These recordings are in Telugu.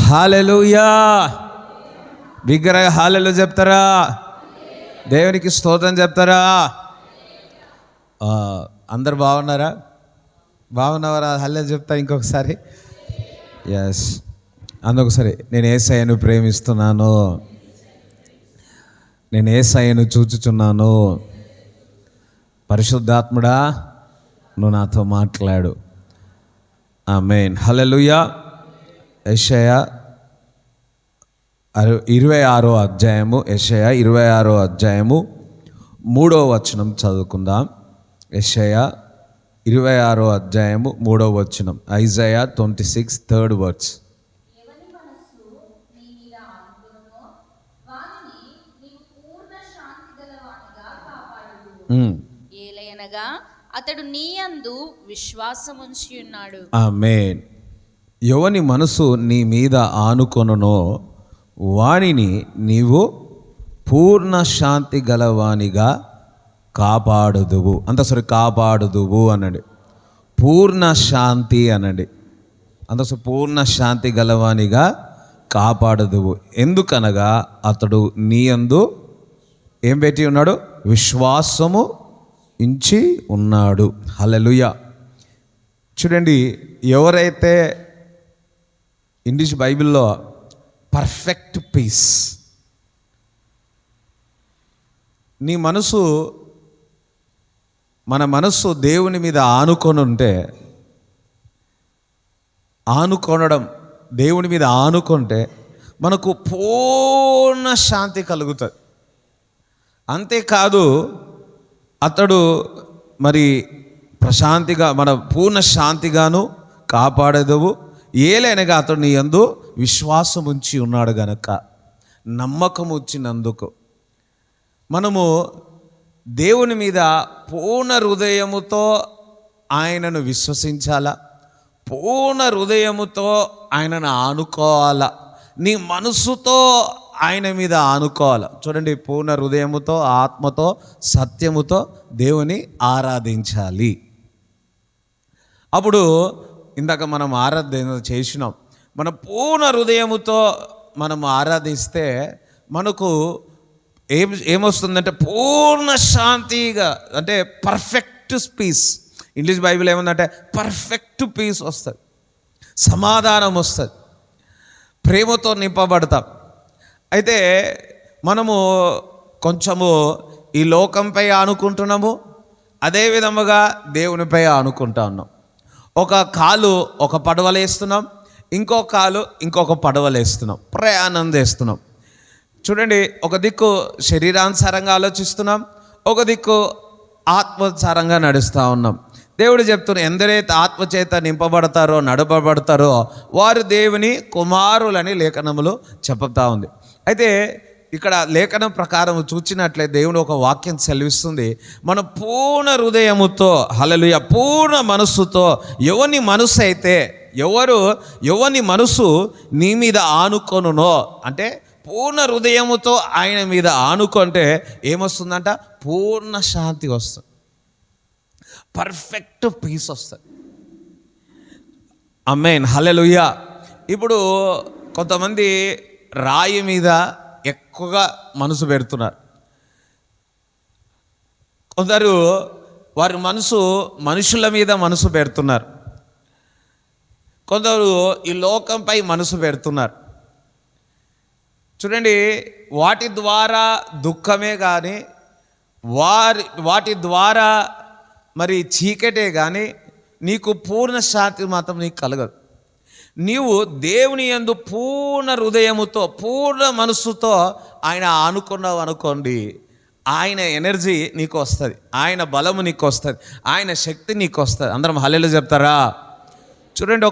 హల్లెలూయా. బిగ్గరగా హల్లెలూయా చెప్తారా? దేవునికి స్తోత్రం చెప్తారా? అందరు బాగున్నారా? బాగున్నారా? హల్లెలూయా చెప్తా ఇంకొకసారి. ఎస్, అందుకొకసారి. నేను యేసయ్యను ప్రేమిస్తున్నాను, నేను యేసయ్యను చూచుచున్నాను. పరిశుద్ధాత్ముడా, నువ్వు నాతో మాట్లాడు. ఆమేన్. హల్లెలూయా. యెషయా 26వ అధ్యాయము, యెషయా 26వ అధ్యాయము 3వ వచనం చదువుకుందాం. యెషయా 26వ అధ్యాయము 3వ వచనం. Isaiah 26 3rd words. ఏలయనగా అతడు నీ యందు విశ్వాసముంచి ఉన్నాడు. ఆమేన్. ఎవని మనసు నీ మీద ఆనుకొనునో వానిని నీవు పూర్ణ శాంతి గలవానిగా కాపాడుదువు. సరే, కాపాడుదువు అనండి. పూర్ణ శాంతి అనండి. సరే, పూర్ణ శాంతి గలవానిగా కాపాడుదువు. ఎందుకనగా అతడు నీ యందు ఏం పెట్టి ఉన్నాడు? విశ్వాసము ఉంచి ఉన్నాడు. హల్లెలూయా. చూడండి, ఎవరైతే ఇంగ్లీష్ బైబిల్లో పర్ఫెక్ట్ పీస్, నీ మనసు, మన మనస్సు దేవుని మీద ఆనుకొని ఉంటే, దేవుని మీద ఆనుకుంటే మనకు పూర్ణ శాంతి కలుగుతుంది. అంతేకాదు, అతడు మరి ప్రశాంతిగా, మన పూర్ణ శాంతిగాను కాపాడేదవు. ఏలైనగా అతడు నీ యందు విశ్వాసం ఉంచి ఉన్నాడు గనక, నమ్మకం వచ్చినందుకు మనము దేవుని మీద పూర్ణ హృదయముతో ఆయనను విశ్వసించాలా, పూర్ణ హృదయముతో ఆయనను ఆనుకోవాలా, నీ మనసుతో ఆయన మీద ఆనుకోవాలి. చూడండి, పూర్ణ హృదయముతో, ఆత్మతో, సత్యముతో దేవుని ఆరాధించాలి. అప్పుడు ఇందాక మనం ఆరాధన చేసినాం. మన పూర్ణ హృదయముతో మనం ఆరాధిస్తే మనకు ఏమొస్తుందంటే పూర్ణ శాంతిగా, అంటే పర్ఫెక్ట్ పీస్. ఇంగ్లీష్ బైబిల్ ఏముందంటే పర్ఫెక్ట్ పీస్ వస్తుంది, సమాధానం వస్తుంది, ప్రేమతో నింపబడతాం. అయితే మనము కొంచెము ఈ లోకంపై ఆనుకుంటున్నాము, అదే విధముగా దేవునిపై ఆనుకుంటా ఉన్నాం. ఒక కాలు ఒక పడవలేస్తున్నాం, ఇంకో కాలు ఇంకొక పడవలేస్తున్నాం, ప్రయాణం చేస్తున్నాం. చూడండి, ఒక దిక్కు శరీరానుసారంగా ఆలోచిస్తున్నాం, ఒక దిక్కు ఆత్మసారంగా నడుస్తూ ఉన్నాం. దేవుడు చెప్తున్న, ఎందరైతే ఆత్మచేత నింపబడతారో, నడపబడతారో వారు దేవుని కుమారులని లేఖనములు చెప్తా ఉంది. అయితే ఇక్కడ లేఖనం ప్రకారం చూచినట్లయితే దేవుని ఒక వాక్యం సెలవిస్తుంది, మన పూర్ణ హృదయముతో, హల్లెలూయా, పూర్ణ మనస్సుతో, ఎవని మనసు అయితే, ఎవని మనసు నీ మీద ఆనుకొనునో, అంటే పూర్ణ హృదయముతో ఆయన మీద ఆనుకుంటే ఏమొస్తుందంట? పూర్ణ శాంతి వస్తుంది, పర్ఫెక్ట్ పీస్ వస్తుంది. ఆమేన్. హల్లెలూయా. ఇప్పుడు కొంతమంది రాయి మీద ఎక్కువగా మనసు పెడుతున్నారు. కొందరు వారి మనసు మనుషుల మీద మనసు పెడుతున్నారు. కొందరు ఈ లోకంపై మనసు పెడుతున్నారు. చూడండి, వాటి ద్వారా దుఃఖమే కానీ, వాటి ద్వారా మరి చీకటే కానీ నీకు పూర్ణ శాంతి మాత్రం నీకు కలగదు. నీవు దేవుని యందు పూర్ణ హృదయముతో, పూర్ణ మనస్సుతో ఆయన ఆనుకున్నావు అనుకోండి, ఆయన ఎనర్జీ నీకు వస్తుంది, ఆయన బలము నీకు వస్తుంది, ఆయన శక్తి నీకు వస్తుంది. అందరం హల్లెలూయా చెప్తారా? చూడండి,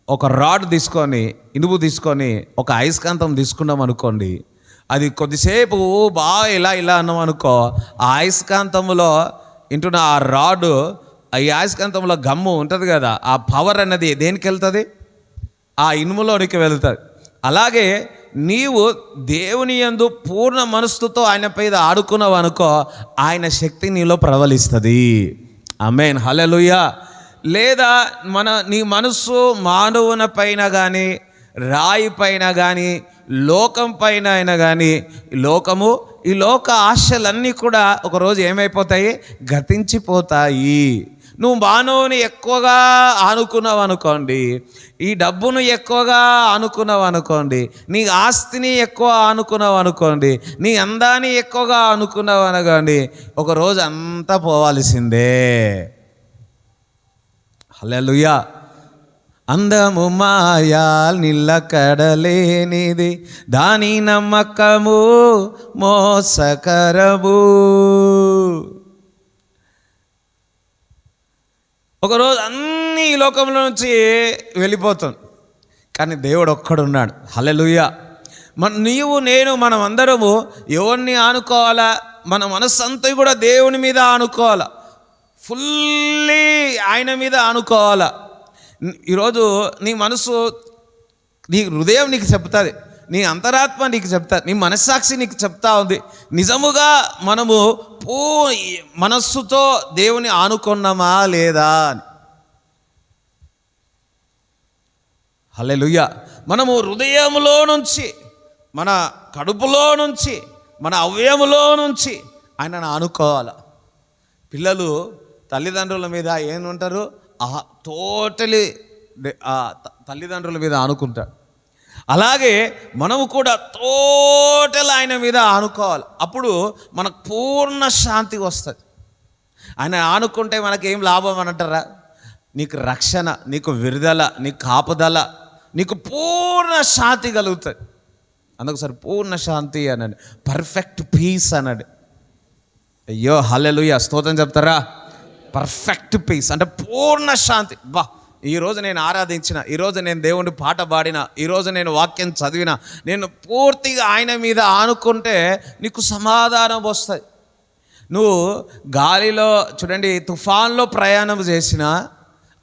ఒక రాడ్ తీసుకొని, ఇనుము తీసుకొని, ఒక అయస్కాంతం తీసుకున్నాం అనుకోండి, అది కొద్దిసేపు బాగా ఇలా అన్నాం అనుకో, ఆ అయస్కాంతంలో ఇంటున్న ఆ రాడు, ఈ అయస్కాంతంలో గమ్ము ఉంటుంది కదా, ఆ పవర్ అనేది దేనికి వెళ్తుంది? ఆ ఇనుములోనికి వెళ్తుంది. అలాగే నీవు దేవుని యందు పూర్ణ మనస్సుతో ఆయనపై ఆడుకున్నావు అనుకో, ఆయన శక్తి నీలో ప్రబలిస్తుంది. ఆమేన్. హల్లెలూయా. లేదా నీ మనస్సు మానవుని పైన కానీ, రాయి పైన కానీ, లోకం పైన అయినా కానీ, ఈ లోక ఆశలన్నీ కూడా ఒకరోజు ఏమైపోతాయి? గతించిపోతాయి. నువ్వు మానవుని ఎక్కువగా ఆనుకున్నావు అనుకోండి, ఈ డబ్బును ఎక్కువగా ఆనుకున్నావు అనుకోండి, నీ ఆస్తిని ఎక్కువ ఆనుకున్నావు అనుకోండి, నీ అందాన్ని ఎక్కువగా ఆనుకున్నావు అనుకోండి, ఒకరోజు అంతా పోవాల్సిందే. హల్లెలూయా. అందము మాయా నిలకడలేనిది, దాని నమ్మకము మోసకరము. ఒకరోజు అన్ని ఈ లోకంలో నుంచి వెళ్ళిపోతుంది, కానీ దేవుడు ఒక్కడున్నాడు. హల్లెలూయా. నీవు నేను మనం అందరము ఎవరిని ఆనుకోవాలా? మన మనస్సంతా కూడా దేవుని మీద ఆనుకోవాలా, ఫుల్లీ ఆయన మీద ఆనుకోవాలా. ఈరోజు నీ మనసు, నీ హృదయం నీకు చెప్తుంది, నీ అంతరాత్మ నీకు చెప్తుంది, నీ మనస్సాక్షి నీకు చెప్తా ఉంది, నిజముగా మనము మనస్సుతో దేవుని ఆనుకున్నామా లేదా అని. హల్లెలూయా. మనము హృదయంలో నుంచి, మన కడుపులో నుంచి, మన అవయములో నుంచి ఆయనను ఆనుకోవాలి. పిల్లలు తల్లిదండ్రుల మీద ఏమంటారు? టోటలీ తల్లిదండ్రుల మీద ఆనుకుంటారు. అలాగే మనము కూడా టోటల్ ఆయన మీద ఆనుకోవాలి. అప్పుడు మనకు పూర్ణ శాంతి వస్తుంది. ఆయన ఆనుకుంటే మనకేం లాభం అని అంటారా? నీకు రక్షణ, నీకు విడుదల, నీకు కాపుదల, నీకు పూర్ణ శాంతి కలుగుతుంది. అందుకోసారి పూర్ణ శాంతి అనండి, పర్ఫెక్ట్ పీస్ అనండి. అయ్యో హల్లెలూయా, స్తోత్రం చెప్తారా? పర్ఫెక్ట్ పీస్ అంటే పూర్ణ శాంతి. ఈరోజు నేను ఆరాధించిన, ఈరోజు నేను దేవుని పాట పాడిన, ఈరోజు నేను వాక్యం చదివిన, నేను పూర్తిగా ఆయన మీద ఆనుకుంటే నీకు సమాధానం వస్తుంది. నువ్వు గాలిలో చూడండి, తుఫాన్లో ప్రయాణం చేసినా,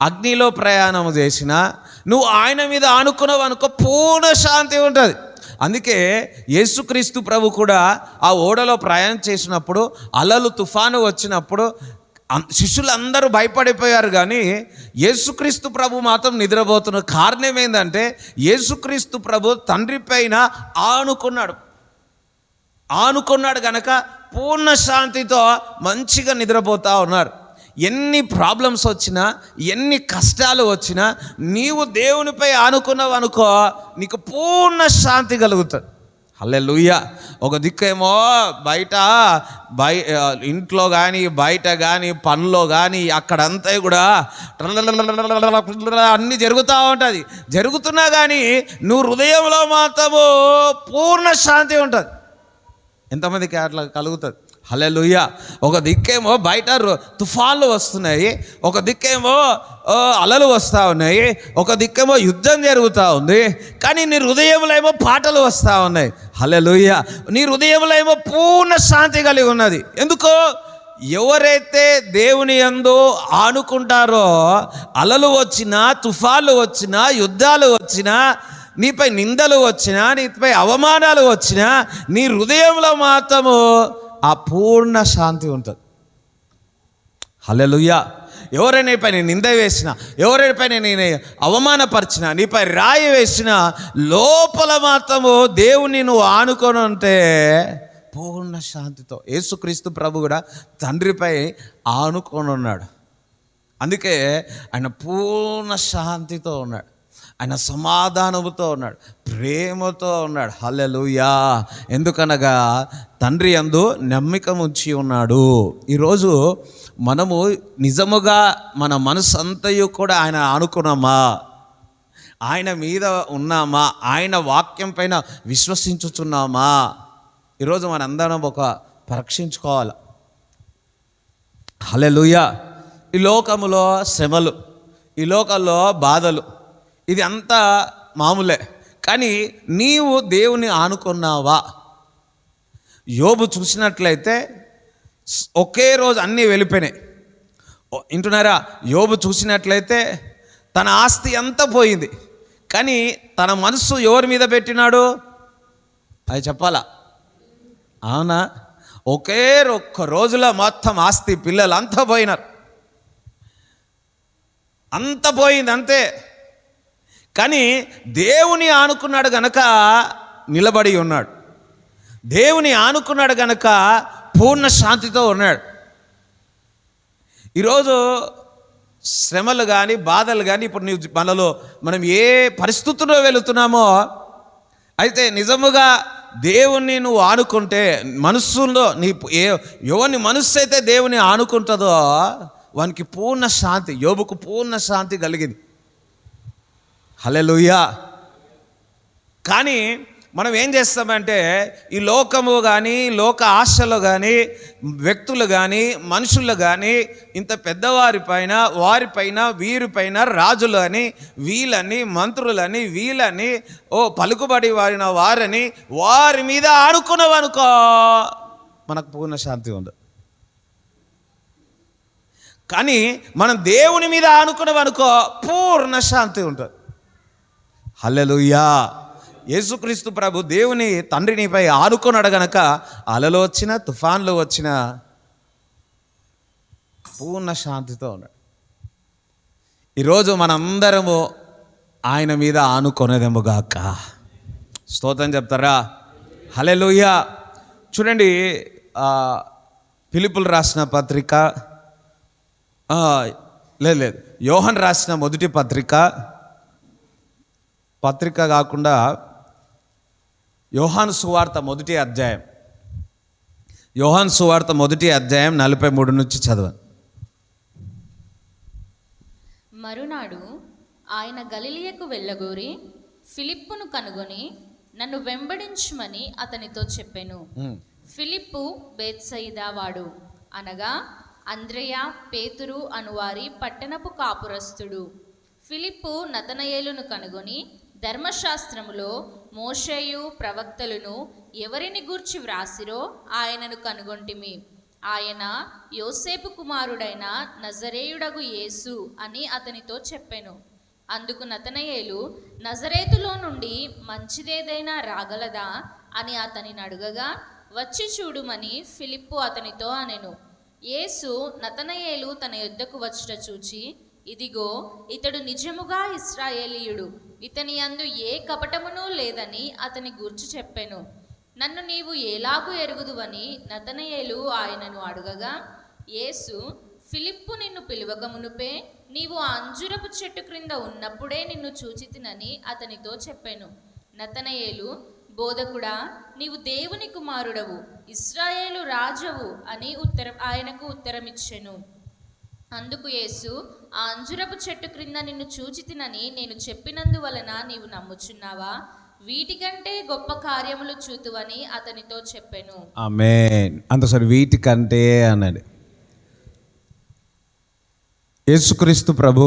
అగ్నిలో ప్రయాణం చేసినా, నువ్వు ఆయన మీద ఆనుకున్నావు అనుకో, పూర్ణ శాంతి ఉంటుంది. అందుకే యేసుక్రీస్తు ప్రభు కూడా ఆ ఓడలో ప్రయాణం చేసినప్పుడు, అలలు తుఫాను వచ్చినప్పుడు శిష్యులందరూ భయపడిపోయారు, కానీ యేసుక్రీస్తు ప్రభు మాత్రం నిద్రపోతున్న కారణం ఏంటంటే, యేసుక్రీస్తు ప్రభు తండ్రి పైన ఆనుకున్నాడు కనుక పూర్ణ శాంతితో మంచిగా నిద్రపోతూ ఉన్నారు. ఎన్ని ప్రాబ్లమ్స్ వచ్చినా, ఎన్ని కష్టాలు వచ్చినా, నీవు దేవునిపై ఆనుకున్నావు అనుకో, నీకు పూర్ణ శాంతి కలుగుతుంది. హల్లెలూయా. ఒక దిక్కేమో ఇంట్లో కానీ, బయట కానీ, పనిలో కానీ, అక్కడంతా కూడా అన్నీ జరుగుతూ ఉంటుంది. జరుగుతున్నా కానీ నువ్వు హృదయంలో మాత్రము పూర్ణ శాంతి ఉంటుంది. ఎంతమందికి అట్లా కలుగుతుంది? హల్లెలూయా. ఒక దిక్కేమో బయట తుఫాన్లు వస్తున్నాయి, ఒక దిక్కేమో అలలు వస్తూ ఉన్నాయి, ఒక దిక్కేమో యుద్ధం జరుగుతూ ఉంది, కానీ నీ హృదయంలో ఏమో పాటలు వస్తూ ఉన్నాయి. హల్లెలూయా. నీ హృదయంలో ఏమో పూర్ణ శాంతి కలిగి ఉన్నది. ఎందుకో? ఎవరైతే దేవుని యందు ఆనుకుంటారో, అలలు వచ్చినా, తుఫాన్లు వచ్చినా, యుద్ధాలు వచ్చినా, నీపై నిందలు వచ్చినా, నీపై అవమానాలు వచ్చినా, నీ హృదయంలో మాత్రము ఆ పూర్ణ శాంతి ఉంటుంది. హల్లెలూయా. ఎవరైనా నీపై నింద వేసినా, ఎవరిపై నేను అవమానపరిచినా, నీపై రాయి వేసినా, లోపల మాత్రము దేవుని నువ్వు ఆనుకొని ఉంటే పూర్ణ శాంతితో. యేసుక్రీస్తు ప్రభు కూడా తండ్రిపై ఆనుకొని ఉన్నాడు. అందుకే ఆయన పూర్ణ శాంతితో ఉన్నాడు, ఆయన సమాధానముతో ఉన్నాడు, ప్రేమతో ఉన్నాడు. హల్లెలూయా. ఎందుకనగా తండ్రి యందు నమ్మిక ఉంచి ఉన్నాడు. ఈరోజు మనము నిజముగా మన మనసు అంతయు కూడా ఆయన ఆనుకున్నామా? ఆయన మీద ఉన్నామా? ఆయన వాక్యం పైన విశ్వసించుచున్నామా? ఈరోజు మనందరం ఒక పరీక్షించుకోవాలి. హల్లెలూయా. ఈ లోకములో శ్రమలు, ఈ లోకంలో బాధలు, ఇది అంతా మామూలే, కానీ నీవు దేవుని ఆనుకున్నావా? యోబు చూసినట్లయితే ఒకే రోజు అన్నీ వెళ్ళిపోయినాయి. వింటున్నారా? యోబు చూసినట్లయితే తన ఆస్తి అంతా పోయింది, కానీ తన మనసు ఎవరి మీద పెట్టినాడు? అది చెప్పాలా? అవునా? ఒక్క రోజులో మొత్తం ఆస్తి, పిల్లలు అంతా పోయినారు. అంత పోయింది అంతే. కానీ దేవుని ఆనుకున్నాడు గనక నిలబడి ఉన్నాడు. దేవుని ఆనుకున్నాడు గనక పూర్ణ శాంతితో ఉన్నాడు. ఈరోజు శ్రమలు కానీ బాధలు కానీ ఇప్పుడు మనం ఏ పరిస్థితుల్లో వెళుతున్నామో, అయితే నిజముగా దేవుణ్ణి నువ్వు ఆనుకుంటే మనస్సులో ఎవరిని మనస్సు అయితే దేవుని ఆనుకుంటుందో వానికి పూర్ణ శాంతి. యోబుకు పూర్ణ శాంతి కలిగింది. హల్లెలూయా. కానీ మనం ఏం చేస్తామంటే ఈ లోకము కానీ లోక ఆశలు కానీ వ్యక్తులు కానీ మనుషులు కానీ ఇంత పెద్దవారిపైన వారిపైన వీరిపైన రాజులు అని వీళ్ళని మంత్రులని వీళ్ళని పలుకుబడి వారని వారి మీద ఆనుకున్నావనుకో మనకు పూర్ణ శాంతి ఉండదు. కానీ మనం దేవుని మీద ఆనుకున్నావనుకో పూర్ణ శాంతి ఉంటుంది. హల్లెలూయా. యేసుక్రీస్తు ప్రభు దేవుని తండ్రినిపై ఆనుకున్నాడు గనక అలలు వచ్చిన తుఫాన్లు వచ్చిన పూర్ణ శాంతితో ఉన్నాడు. ఈరోజు మనందరము ఆయన మీద ఆనుకొనేదేమోగాక. స్తోత్రం చెప్తారా? హల్లెలూయా. చూడండి, ఫిలిప్పులు రాసిన పత్రిక లేదు యోహన్ రాసిన మొదటి పత్రిక కాకుండా యోహాను సువార్త మొదటి అధ్యాయం 43 నుంచి చదవండి. మరునాడు ఆయన గలిలయకు వెళ్ళగోరి ఫిలిప్పును కనుగొని నన్ను వెంబడించుమని అతనితో చెప్పెను. ఫిలిప్పు బేత్సయిదా వాడు, అనగా అంద్రెయ పేతురు అనువారి పట్టణపు కాపురస్తుడు. ఫిలిప్పు నతనయేలును కనుగొని ధర్మశాస్త్రములో మోషేయు ప్రవక్తలను ఎవరిని గూర్చి వ్రాసిరో ఆయనను కనుగొంటిమి. ఆయన యోసేపు కుమారుడైన నజరేయుడగు యేసు అని అతనితో చెప్పెను. అందుకు నతనయేలు, నజరేతులో నుండి మంచిదేదైనా రాగలదా అని అతనిని అడుగగా, వచ్చి చూడుమని ఫిలిప్పు అతనితో అనెను. యేసు నతనయేలు తన యొద్దకు వచ్చుట చూచి, ఇదిగో ఇతడు నిజముగా ఇశ్రాయేలీయుడు, ఇతని యందు ఏ కపటమునూ లేదని అతని గూర్చి చెప్పెను. నన్ను నీవు ఎలాగూ ఎరుగుదువని నతనయేలు ఆయనను అడుగగా, యేసు, ఫిలిప్పు నిన్ను పిలువక మునుపే నీవు ఆ అంజురపు చెట్టు క్రింద ఉన్నప్పుడే నిన్ను చూచితినని అతనితో చెప్పెను. నతనయేలు, బోధకుడా, నీవు దేవుని కుమారుడవు, ఇశ్రాయేలు రాజవు అని ఆయనకు ఉత్తరమిచ్చెను. అందుకు యేసు, ఆ అంజురపు చెట్టు క్రింద నిన్ను చూచితినని నేను చెప్పినందువలన నీవు నమ్ముచున్నావా? వీటికంటే గొప్ప కార్యములు చూతువని అతనితో చెప్పెను. ఆమేన్. అంతసరి వీటికంటే అన్నాడు. యేసుక్రీస్తు ప్రభు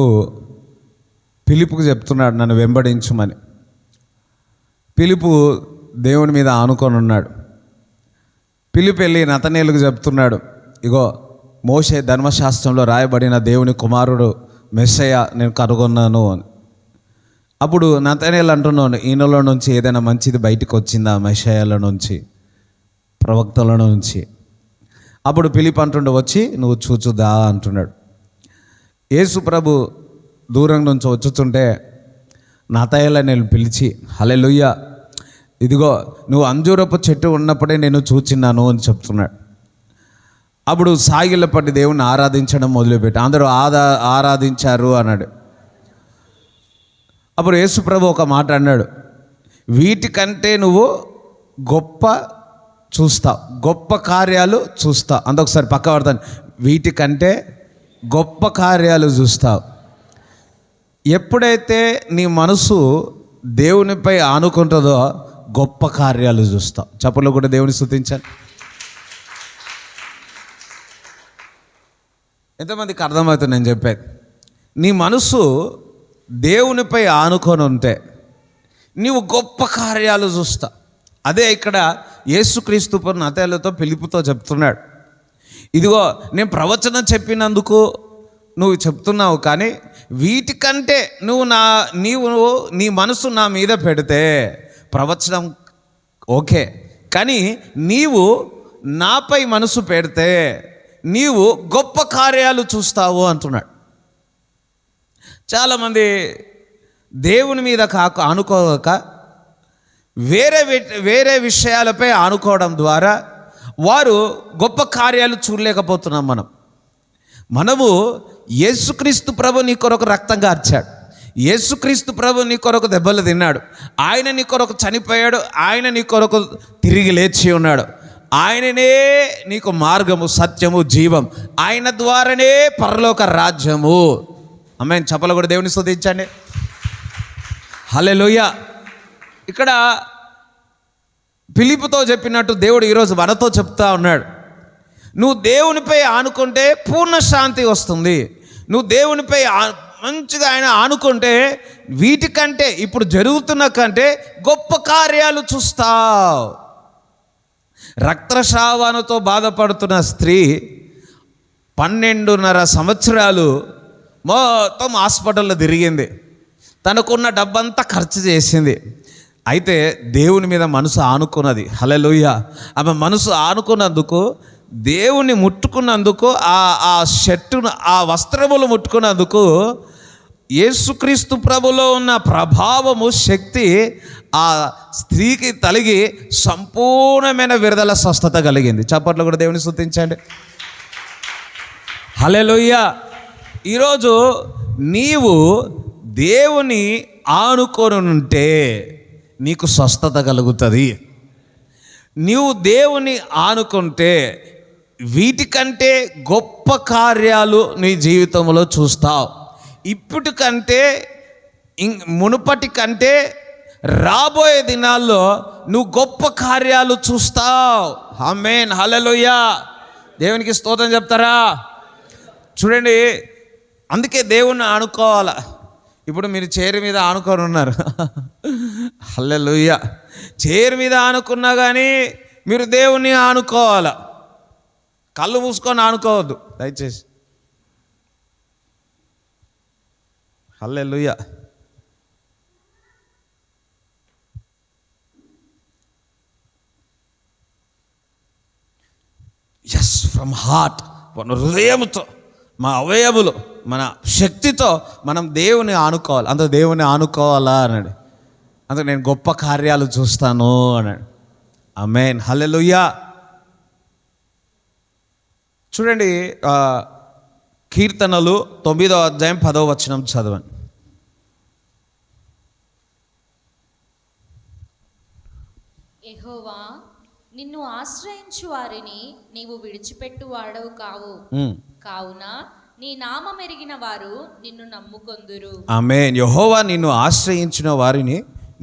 ఫిలిప్పుకు చెప్తున్నాడు నన్ను వెంబడించుమని. ఫిలిప్పు దేవుని మీద ఆనుకొని ఉన్నాడు. ఫిలిప్పు వెళ్ళి నతనేలుకు చెప్తున్నాడు, ఇగో మోషే ధర్మశాస్త్రంలో రాయబడిన దేవుని కుమారుడు మెస్సయ్య నేను కనుగొన్నాను అని. అప్పుడు నతనేలు అంటున్నాను, ఈయనలో నుంచి ఏదైనా మంచిది బయటికి వచ్చిందా? మెస్సయ్యల నుంచి, ప్రవక్తల నుంచి. అప్పుడు ఫిలిప్ అంటుండే, వచ్చి నువ్వు చూచుదా అంటున్నాడు. యేసు ప్రభు దూరం నుంచి వచ్చుతుంటే నతనేలు పిలిచి, హల్లెలూయా, ఇదిగో నువ్వు అంజూరపు చెట్టు ఉన్నప్పుడే నేను చూచిన్నాను అని చెప్తున్నాడు. అప్పుడు సాగిలపట్టి దేవుణ్ణి ఆరాధించడం మొదలుపెట్టి అందరూ ఆరాధించారు అన్నాడు. అప్పుడు యేసుప్రభు ఒక మాట అన్నాడు, వీటికంటే నువ్వు గొప్ప చూస్తావు, గొప్ప కార్యాలు చూస్తావు. అందొకసారి పక్క పడతాను, వీటికంటే గొప్ప కార్యాలు చూస్తావు. ఎప్పుడైతే నీ మనసు దేవునిపై ఆనుకుంటుందో గొప్ప కార్యాలు చూస్తావు. చప్పట్లో కూడా దేవుని స్తుతించాలి. ఎంతమందికి అర్థమవుతుంది నేను చెప్పేది? నీ మనసు దేవునిపై ఆనుకొని ఉంటే నీవు గొప్ప కార్యాలు చూస్తా. అదే ఇక్కడ యేసుక్రీస్తు నతనేలుతో ఫిలిప్పుతో చెప్తున్నాడు, ఇదిగో నేను ప్రవచనం చెప్పినందుకు నువ్వు చెప్తున్నావు, కానీ వీటికంటే నీవు నీ మనసు నా మీద పెడితే ప్రవచనం ఓకే, కానీ నీవు నాపై మనసు పెడితే నీవు గొప్ప కార్యాలు చూస్తావు అంటున్నాడు. చాలామంది దేవుని మీద ఆనుకోక వేరే విషయాలపై ఆనుకోవడం ద్వారా వారు గొప్ప కార్యాలు చూడలేకపోతున్నాం. మనము యేసుక్రీస్తు ప్రభు నీ కొరకు రక్తం కార్చాడు, యేసుక్రీస్తు ప్రభు నీ కొరకు దెబ్బలు తిన్నాడు, ఆయన నీ కొరకు చనిపోయాడు, ఆయన నీ కొరకు తిరిగి లేచి ఉన్నాడు. ఆయననే నీకు మార్గము, సత్యము, జీవం. ఆయన ద్వారానే పరలోక రాజ్యము. ఆమేన్. చప్పలు కూడా దేవుని స్తుతించండి. హల్లెలూయా. ఇక్కడ ఫిలిప్పుతో చెప్పినట్టు దేవుడు ఈరోజు మనతో చెప్తా ఉన్నాడు. నువ్వు దేవునిపై ఆనుకుంటే పూర్ణ శాంతి వస్తుంది. నువ్వు దేవునిపై మంచిగా ఆయన ఆనుకుంటే వీటికంటే, ఇప్పుడు జరుగుతున్న కంటే గొప్ప కార్యాలు చూస్తావు. రక్తస్రావాలతో బాధపడుతున్న స్త్రీ 12.5 సంవత్సరాలు మొత్తం హాస్పిటల్లో తిరిగింది. తనకున్న డబ్బంతా ఖర్చు చేసింది. అయితే దేవుని మీద మనసు ఆనుకున్నది. హల్లెలూయా. ఆమె మనసు ఆనుకున్నందుకు, దేవుని ముట్టుకున్నందుకు, ఆ షర్టును, ఆ వస్త్రములు ముట్టుకున్నందుకు యేసుక్రీస్తు ప్రభులో ఉన్న ప్రభావము, శక్తి ఆ స్త్రీకి తలిగి సంపూర్ణమైన విడుదల, స్వస్థత కలిగింది. చప్పట్లు కూడా దేవుని స్తుతించండి. హల్లెలూయా. ఈరోజు నీవు దేవుని ఆనుకొని ఉంటే నీకు స్వస్థత కలుగుతుంది. నీవు దేవుని ఆనుకుంటే వీటికంటే గొప్ప కార్యాలు నీ జీవితంలో చూస్తావు. ఇప్పటికంటే మునుపటి కంటే రాబోయే దినాల్లో నువ్వు గొప్ప కార్యాలు చూస్తావు. ఆమేన్. హల్లెలూయా. దేవునికి స్తోత్రం చెప్తారా? చూడండి, అందుకే దేవుణ్ణి ఆనుకోవాలా. ఇప్పుడు మీరు చైర్ మీద ఆనుకొని ఉన్నారు. హల్లెలూయా. చైర్ మీద ఆనుకున్నా కానీ మీరు దేవుణ్ణి ఆనుకోవాలా. కళ్ళు మూసుకొని ఆనుకోవద్దు దయచేసి. హల్లెలూయా. ఎస్, ఫ్రమ్ హార్ట్, మన హృదయంతో, మన అవయవులు, మన శక్తితో మనం దేవుని ఆనుకోవాలి. అంత దేవుని ఆనుకోవాలా అన్నాడు. అందుకు నేను గొప్ప కార్యాలు చూస్తాను అన్నాడు. ఆమేన్. హల్లెలూయా. చూడండి, కీర్తనలు 9వ అధ్యాయం 10వ వచనం చదవండి. యెహోవా, నిన్ను ఆశ్రయించు వారిని నీవు విడిచిపెట్టు వాడవు కావు. కావున నీ నామం ఎరిగిన వారు నిన్ను నమ్ముకొందురు. ఆమేన్. యెహోవా, నిన్ను ఆశ్రయించిన వారిని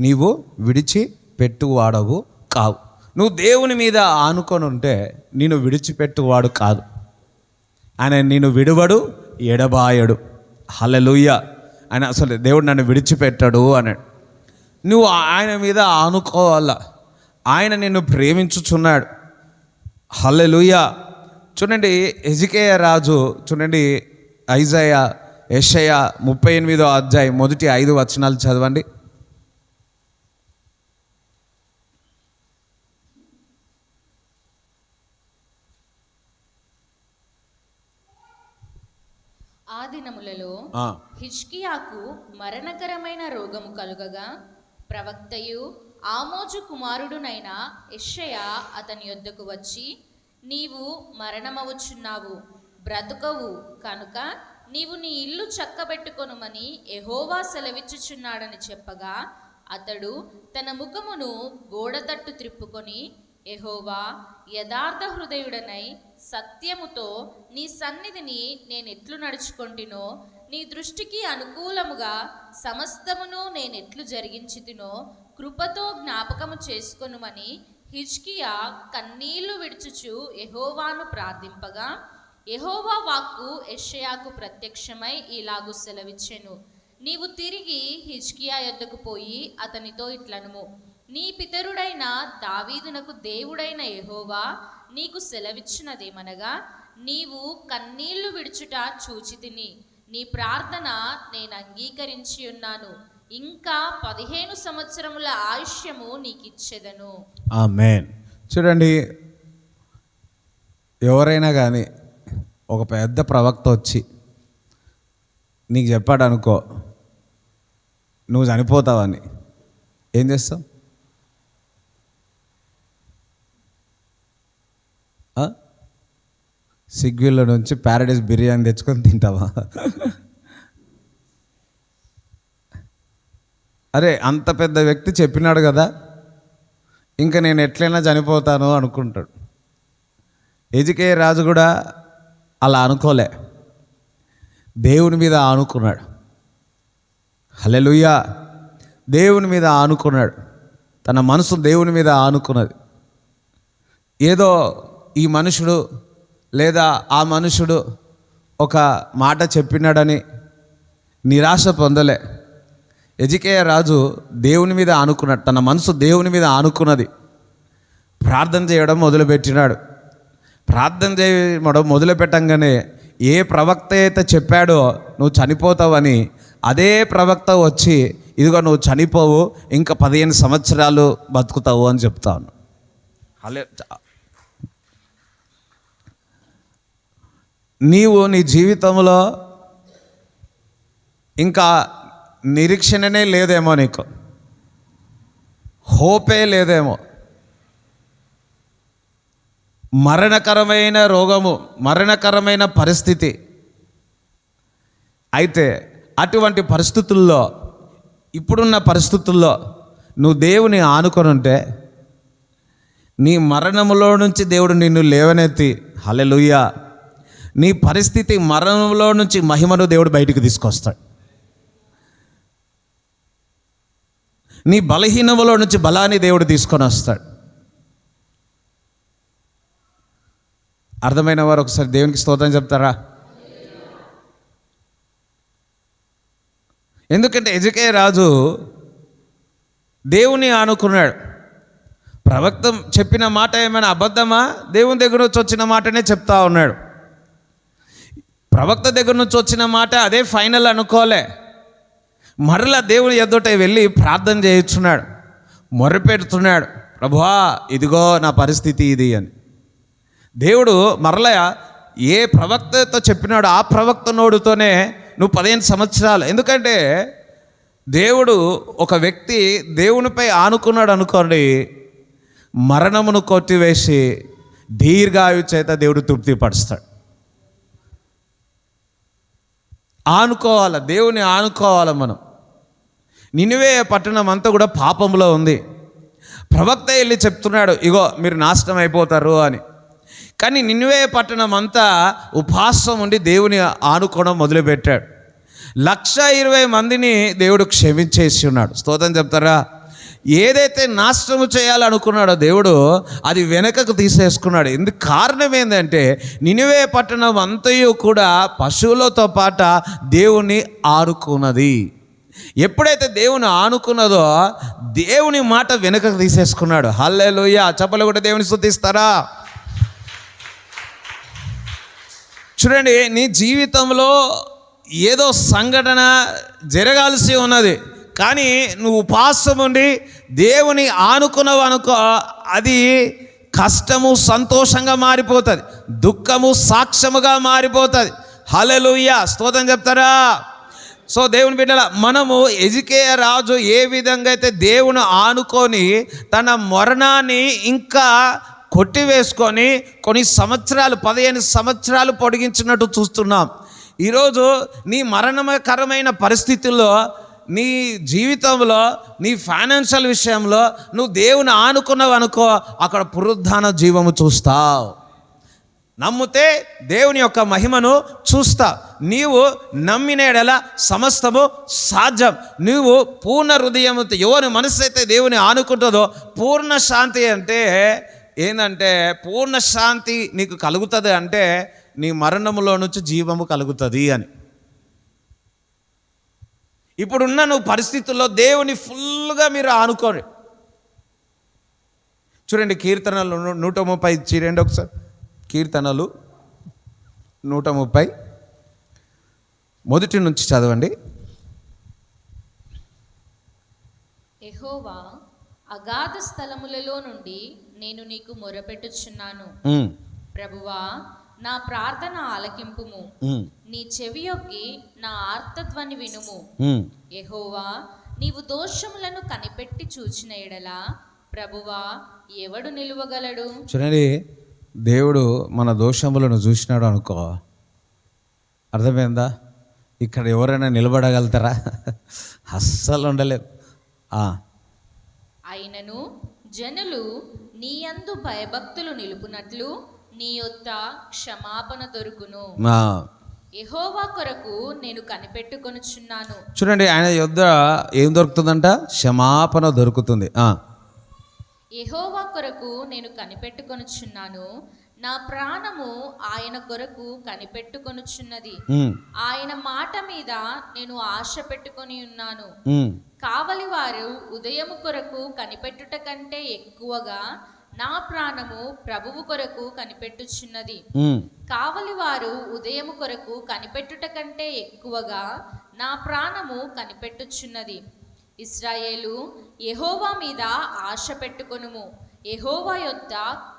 నీవు విడిచిపెట్టువాడవు కావు. నువ్వు దేవుని మీద ఆనుకొని ఉంటే నిన్ను విడిచిపెట్టువాడు కాదు. ఆయన నిన్ను విడువడు, ఎడబాయడు. హల్లెలూయా. ఆయన అసలు దేవుడు నన్ను విడిచిపెట్టాడు అన్నాడు. నువ్వు ఆయన మీద ఆనుకోవాలా. ఆయన నిన్ను ప్రేమించుచున్నాడు. హల్లెలూయా. చూడండి, హెజ్కియా రాజు, చూడండి, యెషయా 38వ అధ్యాయం మొదటి 5 వచనాలు చదవండి. ఆ దినములలో హిజ్కియాకు మరణకరమైన రోగము కలుగగా ప్రవక్తయు ఆమోజు కుమారుడునైన యెషయా అతని యొద్దకు వచ్చి, నీవు మరణమవుచున్నావు, బ్రతుకవు కనుక నీవు నీ ఇల్లు చక్కబెట్టుకొనుమని యెహోవా సెలవిచ్చుచున్నాడని చెప్పగా, అతడు తన ముఖమును గోడ తట్టు త్రిప్పుకొని, యెహోవా, యథార్థ హృదయుడనై సత్యముతో నీ సన్నిధిని నేనెట్లు నడుచుకొంటినో, నీ దృష్టికి అనుకూలముగా సమస్తమును నేనెట్లు జరిగించితినో కృపతో జ్ఞాపకము చేసుకొనుమని హిజ్కియా కన్నీళ్లు విడుచుచు యెహోవాను ప్రార్థింపగా, యెహోవా వాక్కు యెషయాకు ప్రత్యక్షమై ఇలాగు సెలవిచ్చెను, నీవు తిరిగి హిజ్కియా యొద్దకు పోయి అతనితో ఇట్లనుము, నీ పితరుడైన దావీదునకు దేవుడైన యెహోవా నీకు సెలవిచ్చినదేమనగా, నీవు కన్నీళ్లు విడుచుట చూచితిని, నీ ప్రార్థన నేను అంగీకరించి ఉన్నాను, ఇంకా 15 సంవత్సరముల ఆయుష్యము నీకు ఇచ్చెదను. ఆమేన్. చూడండి, ఎవరైనా కానీ ఒక పెద్ద ప్రవక్త వచ్చి నీకు చెప్పాడు అనుకో, నువ్వు చనిపోతావని ఏం చేస్తావు? సిగ్విల్లో నుంచి ప్యారడైస్ బిర్యానీ తెచ్చుకొని తింటావా? అరే అంత పెద్ద వ్యక్తి చెప్పినాడు కదా, ఇంకా నేను ఎట్లయినా చనిపోతాను అనుకుంటాడు. ఎజికే రాజు కూడా అలా అనుకోలే, దేవుని మీద ఆనుకున్నాడు. హల్లెలూయా. దేవుని మీద ఆనుకున్నాడు. తన మనసు దేవుని మీద ఆనుకున్నది. ఏదో ఈ మనుషుడు లేదా ఆ మనుషుడు ఒక మాట చెప్పినాడని నిరాశ పొందలే. ఎజికేయ రాజు దేవుని మీద ఆనుకున్నాడు. తన మనసు దేవుని మీద ఆనుకున్నది. ప్రార్థన చేయడం మొదలుపెట్టినాడు. ప్రార్థన చేయడం మొదలుపెట్టంగానే ఏ ప్రవక్త అయితే చెప్పాడో నువ్వు చనిపోతావని, అదే ప్రవక్త వచ్చి ఇదిగో నువ్వు చనిపోవు, ఇంకా 15 సంవత్సరాలు బతుకుతావు అని చెప్తాను. నీవు నీ జీవితంలో ఇంకా నిరీక్షణనే లేదేమో, నీకు హోపే లేదేమో, మరణకరమైన రోగము, మరణకరమైన పరిస్థితి. అయితే అటువంటి పరిస్థితుల్లో, ఇప్పుడున్న పరిస్థితుల్లో నువ్వు దేవుని ఆనుకొని ఉంటే నీ మరణములో నుంచి దేవుడు నిన్ను లేవనెత్తి, హల్లెలూయా, నీ పరిస్థితి మరణంలో నుంచి మహిమను దేవుడు బయటికి తీసుకొస్తాడు. నీ బలహీనములో నుంచి బలాన్ని దేవుడు తీసుకొని వస్తాడు. అర్థమైన వారు ఒకసారి దేవునికి స్తోత్రం చెప్తారా? ఎందుకంటే ఎజికేయ రాజు దేవుని ఆనుకున్నాడు. ప్రవక్త చెప్పిన మాట ఏమైనా అబద్ధమా? దేవుని దగ్గర నుంచి వచ్చిన మాటనే చెప్తా ఉన్నాడు. ప్రవక్త దగ్గర నుంచి వచ్చిన మాట అదే ఫైనల్ అనుకోలే. మరలా దేవుని ఎదుట వెళ్ళి ప్రార్థన చేయించున్నాడు, మొర్రపెడుతున్నాడు, ప్రభువా ఇదిగో నా పరిస్థితి ఇది అని. దేవుడు మరలా ఏ ప్రవక్తతో చెప్పినాడు ఆ ప్రవక్త నోడుతోనే నువ్వు 15 సంవత్సరాలు. ఎందుకంటే దేవుడు, ఒక వ్యక్తి దేవునిపై ఆనుకున్నాడు అనుకోండి, మరణమును కొట్టివేసి దీర్ఘాయు చేత దేవుడు తృప్తిపరుస్తాడు. ఆనుకోవాలి, దేవుని ఆనుకోవాలి మనం. నినివే పట్టణం అంతా కూడా పాపంలో ఉంది. ప్రవక్త వెళ్ళి చెప్తున్నాడు, ఇగో మీరు నాశనం అయిపోతారు అని. కానీ నినివే పట్టణం అంతా ఉపవాసం ఉండి దేవుని ఆనుకోవడం మొదలుపెట్టాడు. 120,000 మందిని దేవుడు క్షమించేసి ఉన్నాడు. స్తోత్రం చెప్తారా? ఏదైతే నాశనము చేయాలనుకున్నాడో దేవుడు అది వెనకకు తీసేసుకున్నాడు. ఎందుకు? కారణం ఏంటంటే నినివే పట్టణం అంతయు కూడా పశువులతో పాట దేవుని ఆనుకున్నది. ఎప్పుడైతే దేవుని ఆనుకున్నదో దేవుని మాట వెనకకు తీసేసుకున్నాడు. హల్లెలూయా. చప్పలు కూడా దేవుని స్తుతిస్తారా? చూడండి, నీ జీవితంలో ఏదో సంఘటన జరగాల్సి ఉన్నది, కానీ నువ్వు ఉపవాసం ఉండి దేవుని ఆనుకున్నావు అనుకో, అది కష్టము సంతోషంగా మారిపోతుంది, దుఃఖము సాక్ష్యముగా మారిపోతుంది. హల్లెలూయా. స్తోత్రం చెప్తారా? సో దేవుని బిడ్డల, మనము ఎజికేయ రాజు ఏ విధంగా అయితే దేవుని ఆనుకొని తన మరణాన్ని ఇంకా కొట్టివేసుకొని కొన్ని సంవత్సరాలు 15 సంవత్సరాలు పొడిగించినట్టు చూస్తున్నాం. ఈరోజు నీ మరణకరమైన పరిస్థితుల్లో, నీ జీవితంలో, నీ ఫైనాన్షియల్ విషయంలో నువ్వు దేవుని ఆనుకున్నావు అనుకో, అక్కడ పునరుద్ధాన జీవము చూస్తావు. నమ్మితే దేవుని యొక్క మహిమను చూస్తా. నీవు నమ్మిన యెడల సమస్తము సాధ్యం. నీవు పూర్ణ హృదయంతో, ఎవరి మనసు అయితే దేవుని ఆనుకుంటుందో, పూర్ణ శాంతి అంటే ఏంటంటే, పూర్ణ శాంతి నీకు కలుగుతుంది అంటే నీ మరణములో నుంచి జీవము కలుగుతుంది అని. ఇప్పుడున్న నువ్వు పరిస్థితుల్లో దేవుని ఫుల్గా మీరు ఆనుకోండి. చూడండి, కీర్తనలు 130 చూడండి ఒకసారి. కీర్తనలు 130 మొదటి నుంచి చదవండి. యెహోవా, అగాధ స్థలములలో నుండి నేను నీకు మొరపెట్టుచున్నాను. ప్రభువా, నా ప్రార్థన ఆలకింపుము. నీ చెవియొగ్గి నా ఆర్తధ్వని వినుము. యెహోవా, నీవు దోషములను కనిపెట్టి చూచిన ఎడల ప్రభువా ఎవడు నిలువగలడు? చూడండి, దేవుడు మన దోషములను చూసినాడు అనుకో, అర్థమైందా? ఇక్కడ ఎవరైనా నిలబడగలుగుతారా? అస్సలు ఉండలేరు. అయినను జనులు నీ యందు భయభక్తులు నిలుపునట్లు నీ యొద్ద క్షమాపణ దొరుకును. యెహోవా కొరకు నేను కనిపెట్టుకొనుచున్నాను. చూడండి, ఆయన యొద్ద ఏం దొరుకుతుందంట? క్షమాపణ దొరుకుతుంది. యెహోవా కొరకు నేను కనిపెట్టుకొనుచున్నాను, నా ప్రాణము ఆయన కొరకు కనిపెట్టుకొనుచున్నది. ఆయన మాట మీద నేను ఆశ పెట్టుకొని ఉన్నాను. కావలి వారు ఉదయము కొరకు కనిపెట్టుట కంటే ఎక్కువగా నా ప్రాణము ప్రభువు కొరకు కనిపెట్టుచున్నది. కావలి వారు ఉదయము కొరకు కనిపెట్టుట కంటే ఎక్కువగా నా ప్రాణము కనిపెట్టుచున్నది. ఇశ్రాయేలు, యెహోవా మీద ఆశ పెట్టుకొనుము. యెహోవా యొద్ద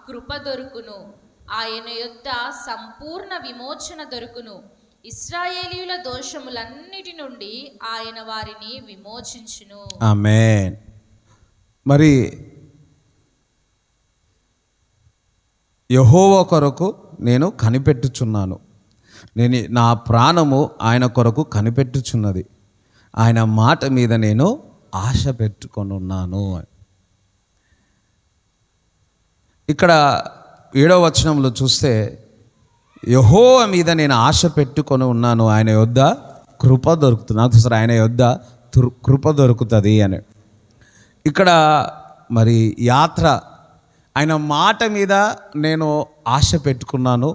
కృప దొరుకును, ఆయన యొద్ద సంపూర్ణ విమోచన దొరుకును. ఇశ్రాయేలీయుల దోషములన్నిటి నుండి ఆయన వారిని విమోచించును. ఆమేన్. మరి యెహోవా కొరకు నేను కనిపెట్టుచున్నాను, నా ప్రాణము ఆయన కొరకు కనిపెట్టుచున్నది, ఆయన మాట మీద నేను ఆశ పెట్టుకొని ఉన్నాను. ఇక్కడ 7వ వచనంలో చూస్తే యెహోవా మీద నేను ఆశ పెట్టుకొని ఉన్నాను, ఆయన యొద్ద కృప దొరుకుతుంది. నాకు సార్ ఆయన యొద్ద కృప దొరుకుతుంది అని. ఇక్కడ మరి యాత్ర, ఆయన మాట మీద నేను ఆశ పెట్టుకున్నాను,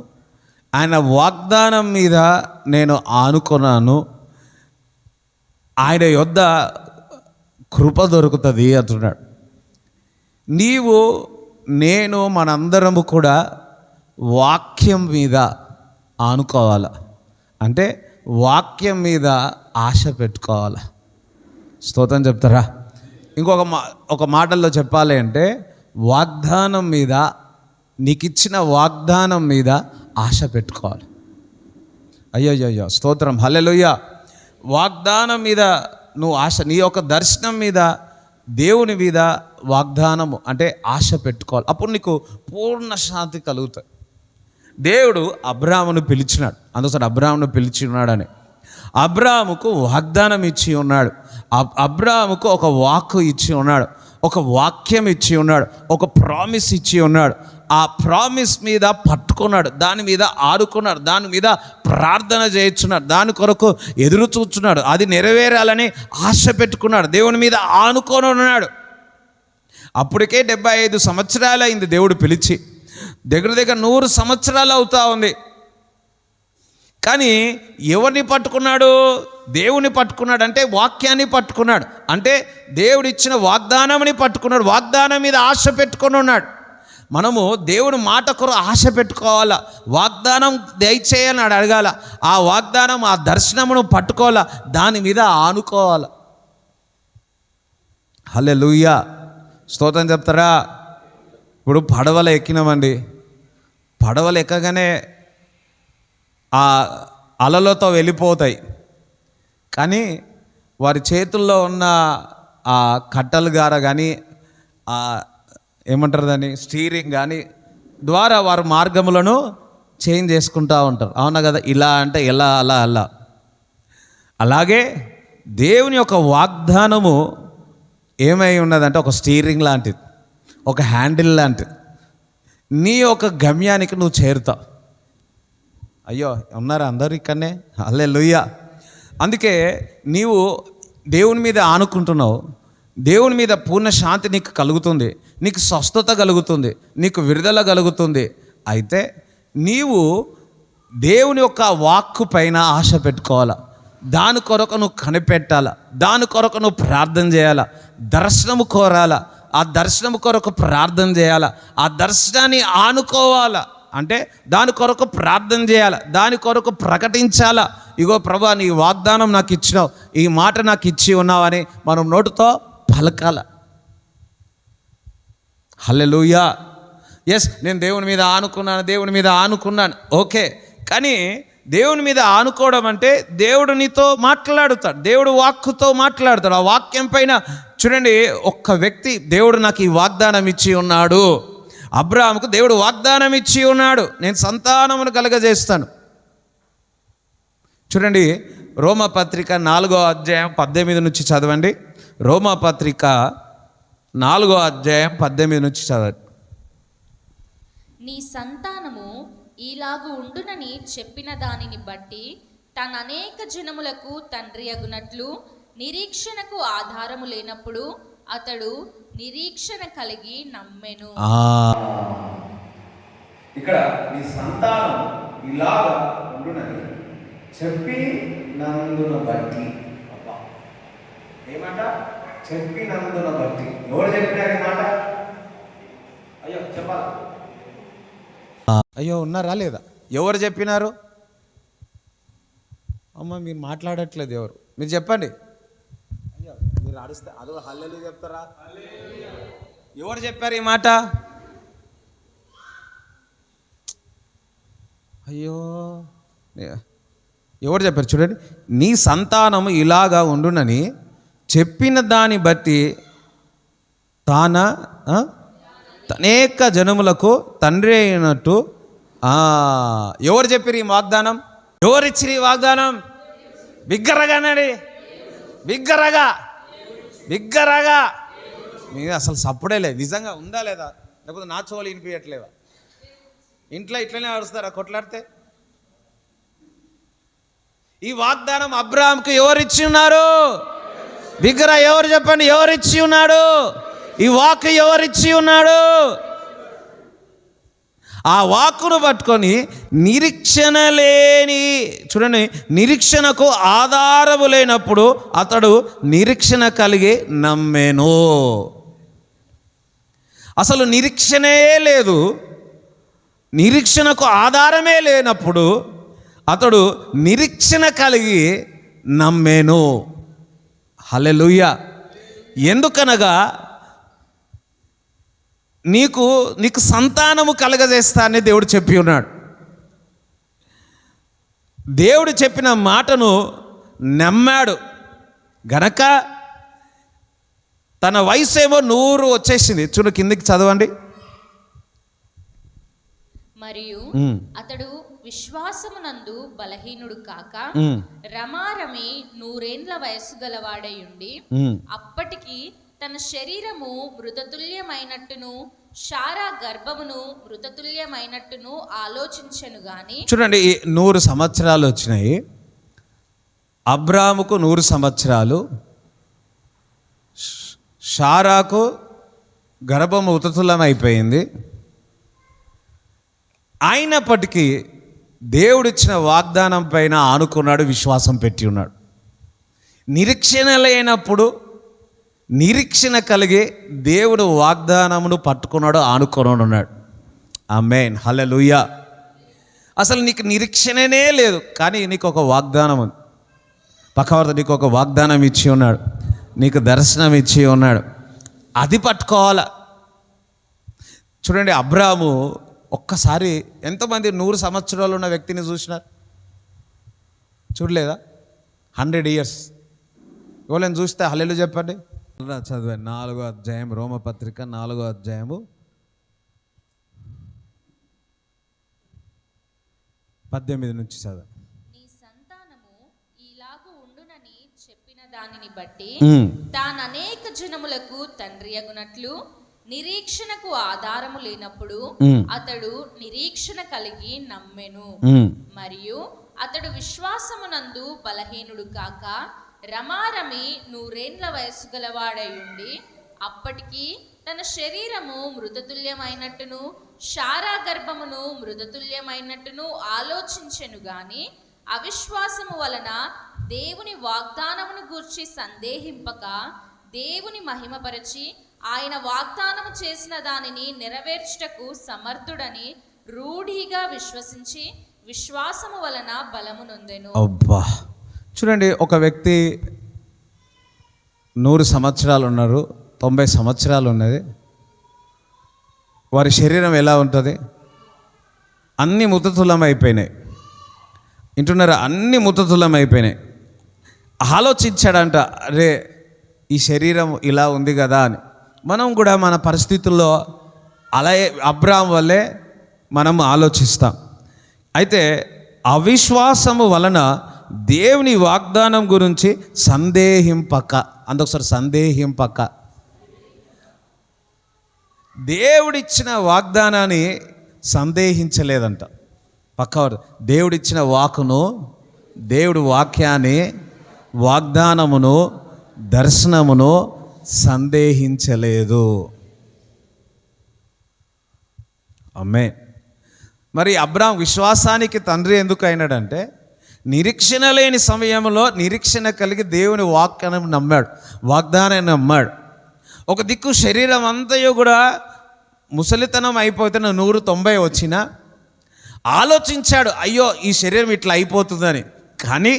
ఆయన వాగ్దానం మీద నేను ఆనుకున్నాను, ఆయన యొద్ద కృప దొరుకుతుంది అంటున్నాడు. నీవు నేను మనందరము కూడా వాక్యం మీద ఆనుకోవాలి. అంటే వాక్యం మీద ఆశ పెట్టుకోవాలి. స్తోత్రం చెప్తారా? ఒక మాటల్లో చెప్పాలి అంటే వాగ్దానం మీద, నీకు ఇచ్చిన వాగ్దానం మీద ఆశ పెట్టుకోవాలి. అయ్యో స్తోత్రం, హల్లెలూయా. వాగ్దానం మీద నువ్వు ఆశ, నీ యొక్క దర్శనం మీద, దేవుని మీద వాగ్దానము అంటే ఆశ పెట్టుకోవాలి. అప్పుడు నీకు పూర్ణ శాంతి కలుగుతుంది. దేవుడు అబ్రాహామును పిలిచినాడు, అందుకని అబ్రాహామును పిలిచి ఉన్నాడని. అబ్రాహాముకు వాగ్దానం ఇచ్చి ఉన్నాడు, అబ్రాహాముకు ఒక వాక్కు ఇచ్చి ఉన్నాడు, ఒక వాక్యం ఇచ్చి ఉన్నాడు, ఒక ప్రామిస్ ఇచ్చి ఉన్నాడు. ఆ ప్రామిస్ మీద పట్టుకున్నాడు, దాని మీద ఆడుకున్నాడు, దాని మీద ప్రార్థన చేయించున్నాడు, దాని కొరకు ఎదురు చూస్తున్నాడు, అది నెరవేరాలని ఆశ పెట్టుకున్నాడు, దేవుని మీద ఆనుకొని ఉన్నాడు. అప్పటికే 75 సంవత్సరాలు అయింది దేవుడు పిలిచి, దగ్గర 100 సంవత్సరాలు అవుతా ఉంది. కానీ ఎవరిని పట్టుకున్నాడు? దేవుని పట్టుకున్నాడు. అంటే వాక్యాన్ని పట్టుకున్నాడు, అంటే దేవుడు ఇచ్చిన వాగ్దానాన్ని పట్టుకున్నాడు, వాగ్దానం మీద ఆశ పెట్టుకొని ఉన్నాడు. మనము దేవుని మాట కొరకు ఆశ పెట్టుకోవాలా, వాగ్దానం దయచేయాలని అడగాల, ఆ వాగ్దానం, ఆ దర్శనమును పట్టుకోవాలా, దాని మీద ఆనుకోవాలా. హల్లెలూయా, స్తోత్రం చెప్తారా? ఇప్పుడు పడవలు ఎక్కినామండి, పడవలు ఎక్కగానే ఆ అలలతో వెళ్ళిపోతాయి, కానీ వారి చేతుల్లో ఉన్న ఆ కట్టలు గార కానీ ఏమంటారు దాన్ని, స్టీరింగ్ కానీ ద్వారా వారు మార్గములను చేంజ్ చేసుకుంటూ ఉంటారు. అవునా కదా? ఇలా అంటే ఎలా, అలా అలా. అలాగే దేవుని యొక్క వాగ్దానము ఏమై ఉన్నదంటే ఒక స్టీరింగ్ లాంటిది, ఒక హ్యాండిల్ లాంటిది. నీ యొక్క గమ్యానికి నువ్వు చేరుతావు. అయ్యో ఉన్నారా అందరూ ఇక్కడనే? హల్లెలూయా. అందుకే నీవు దేవుని మీద ఆనుకుంటున్నావు, దేవుని మీద పూర్ణ శాంతి నీకు కలుగుతుంది, నీకు స్వస్థత కలుగుతుంది, నీకు విడుదల కలుగుతుంది. అయితే నీవు దేవుని యొక్క వాక్కు పైన ఆశ పెట్టుకోవాలా, దాని కొరకు నువ్వు కనిపెట్టాలా, దాని కొరకు నువ్వు ప్రార్థన చేయాలా, దర్శనము కోరాలా, ఆ దర్శనము కొరకు ప్రార్థన చేయాలా, ఆ దర్శనాన్ని ఆనుకోవాలా, అంటే దాని కొరకు ప్రార్థన చేయాలి, దాని కొరకు ప్రకటించాలా. ఇగో ప్రభువా, నీ వాగ్దానం నాకు ఇచ్చినావు, ఈ మాట నాకు ఇచ్చి ఉన్నావని మనం నోటితో పలకాల. హల్లెలూయా. ఎస్, నేను దేవుని మీద ఆనుకున్నాను, దేవుని మీద ఆనుకున్నాను, ఓకే. కానీ దేవుని మీద ఆనుకోవడం అంటే దేవుడు నీతో మాట్లాడుతాడు, దేవుడు వాక్కుతో మాట్లాడతాడు. ఆ వాక్యం పైన చూడండి, ఒక్క వ్యక్తి దేవుడు నాకు ఈ వాగ్దానం ఇచ్చి ఉన్నాడు. అబ్రాహాముకు దేవుడు వాగ్దానం ఇచ్చి ఉన్నాడు, నేను సంతానమును కలగజేస్తాను. చూడండి, రోమపత్రిక 4వ అధ్యాయం 18 నుంచి చదవండి. రోమపత్రిక 4వ అధ్యాయం 18 నుంచి చదవండి. నీ సంతానము ఈలాగు ఉండునని చెప్పిన దానిని బట్టి తన అనేక జనములకు తండ్రి అగునట్లు నిరీక్షణకు ఆధారము లేనప్పుడు అతడు నిరీక్షణ కలిగి నమ్మెను. ఇక్కడ నీ సంతానం ఇలాగా ఉండునని చెప్పి నందున బట్టి, ఏమాట చెప్పి నందున బట్టి, ఎవరు చెప్పినారు మాట? అయ్యో చెప్పాలి, అయ్యో ఉన్నారా లేదా? ఎవరు చెప్పినారు? అమ్మ మీరు మాట్లాడట్లేదు, ఎవరు? మీరు చెప్పండి. అయ్యో మీరు అడిస్తే అదో హల్లెలూయా చెప్తారా? ఎవరు చెప్పారు ఈ మాట? అయ్యో ఎవరు చెప్పారు? చూడండి, నీ సంతానము ఇలాగా ఉండునని చెప్పిన దాన్ని బట్టి అనేక జనములకు తండ్రి అయినట్టు. ఎవరు చెప్పారు ఈ వాగ్దానం? ఎవరు ఇచ్చిరు ఈ వాగ్దానం? బిగ్గరగానండి, బిగ్గరగా బిగ్గరగా. మీరు అసలు సప్పుడే లేదు. నిజంగా ఉందా లేదా? లేకపోతే నా చెవులు వినిపించట్లేవా? ఇంట్లో ఇట్లనే అరుస్తారా కొట్లాడితే? ఈ వాగ్దానం అబ్రాహాంకు ఎవరు ఇచ్చి ఉన్నారు? బిగ్గర ఎవరు చెప్పండి, ఎవరు ఇచ్చి ఉన్నాడు? ఈ వాక్ ఎవరిచ్చి ఉన్నాడు? ఆ వాక్కును పట్టుకొని నిరీక్షణ లేని, చూడండి, నిరీక్షణకు ఆధారము లేనప్పుడు అతడు నిరీక్షణ కలిగి నమ్మెను. అసలు నిరీక్షణే లేదు, నిరీక్షణకు ఆధారమే లేనప్పుడు అతడు నిరీక్షణ కలిగి నమ్మెను. హల్లెలూయా. ఎందుకనగా నీకు సంతానము కలగజేస్తా అని దేవుడు చెప్పి ఉన్నాడు. దేవుడు చెప్పిన మాటను నమ్మాడు గనక తన వయసు ఏమో 100 వచ్చేసింది. చూడు కిందికి చదవండి. మరియు అతడు విశ్వాసమునందు బలహీనుడు కాక రమారమి 100 ఏండ్ల వయస్సు గలవాడై ఉండి అప్పటికి తన శరీరము మృతతుల్యమైనట్టును శారా గర్భమును మృతతుల్యమైనట్టును ఆలోచించెను గాని. చూడండి, 100 సంవత్సరాలు వచ్చినాయి. అబ్రాహాముకు 100 సంవత్సరాలు, శారాకు గర్భము మృతతుల్యం అయిపోయింది. అయినప్పటికీ దేవుడిచ్చిన వాగ్దానం పైన ఆనుకున్నాడు, విశ్వాసం పెట్టి ఉన్నాడు. నిరీక్షణ లేనప్పుడు నిరీక్షణ కలిగి దేవుడు వాగ్దానమును పట్టుకున్నాడు, ఆనుకొని ఉన్నాడు. ఆమేన్, హల్లెలూయా. అసలు నీకు నిరీక్షణనే లేదు, కానీ నీకు ఒక వాగ్దానం ఉంది. పక్కవారితో నీకు ఒక వాగ్దానం ఇచ్చి ఉన్నాడు, నీకు దర్శనం ఇచ్చి ఉన్నాడు, అది పట్టుకోవాలా. చూడండి, అబ్రాహాము ఒక్కసారి ఎంతమంది 100 సంవత్సరాలు ఉన్న వ్యక్తిని చూసినారు? చూడలేదా? 100 ఇయర్స్ ఎవరైనా చూస్తే హల్లెలూయా చెప్పండి. చదివాను 4వ అధ్యాయం, రోమపత్రిక 4వ అధ్యాయము 18 నుంచి చదవండి. నీ సంతానము ఈలాగు ఉండునని చెప్పిన దానిని బట్టి తాను అనేక జనములకు తండ్రి అగునట్లు నిరీక్షణకు ఆధారము లేనప్పుడు అతడు నిరీక్షణ కలిగి నమ్మెను. మరియు అతడు విశ్వాసమునందు బలహీనుడు కాక రమారమి 100 ఏండ్ల వయస్సు గలవాడై ఉండి అప్పటికి తన శరీరము మృతతుల్యమైనట్టును శారా గర్భమును మృతతుల్యమైనట్టును ఆలోచించెను గాని అవిశ్వాసము వలన దేవుని వాగ్దానమును గూర్చి సందేహింపక దేవుని మహిమపరచి ఆయన వాగ్దానము చేసిన దానిని నెరవేర్చుటకు సమర్థుడని రూఢిగా విశ్వసించి విశ్వాసము వలన బలము నొందెను. అబ్బా, చూడండి, ఒక వ్యక్తి 100 సంవత్సరాలు ఉన్నారు, 90 సంవత్సరాలు ఉన్నది. వారి శరీరం ఎలా ఉంటుంది? అన్నీ మృతతుల్యం అయిపోయినాయి. వింటున్నారా? అన్ని ముతతులం అయిపోయినాయి. ఆలోచించాడంట, అరే ఈ శరీరం ఇలా ఉంది కదా అని. మనం కూడా మన పరిస్థితుల్లో అలాగే అబ్రాహాము వల్లే మనం ఆలోచిస్తాం. అయితే అవిశ్వాసము వలన దేవుని వాగ్దానం గురించి సందేహింపక, అందొకసారి సందేహింపక, దేవుడిచ్చిన వాగ్దానాన్ని సందేహించలేదంట. పక్కవారు దేవుడిచ్చిన వాక్కును, దేవుడి వాక్యాన్ని, వాగ్దానమును, దర్శనమును సందేహించలేదు. ఆమేన్. మరి అబ్రాహాము విశ్వాసానికి తండ్రి ఎందుకు అయినాడంటే, నిరీక్షణ లేని సమయంలో నిరీక్షణ కలిగి దేవుని వాక్యాన్ని నమ్మాడు, వాగ్దానాన్ని నమ్మాడు. ఒక దిక్కు శరీరం అంతయో కూడా ముసలితనం అయిపోతున్న 190 వచ్చినా ఆలోచించాడు, అయ్యో ఈ శరీరం ఇట్లా అయిపోతుందని. కానీ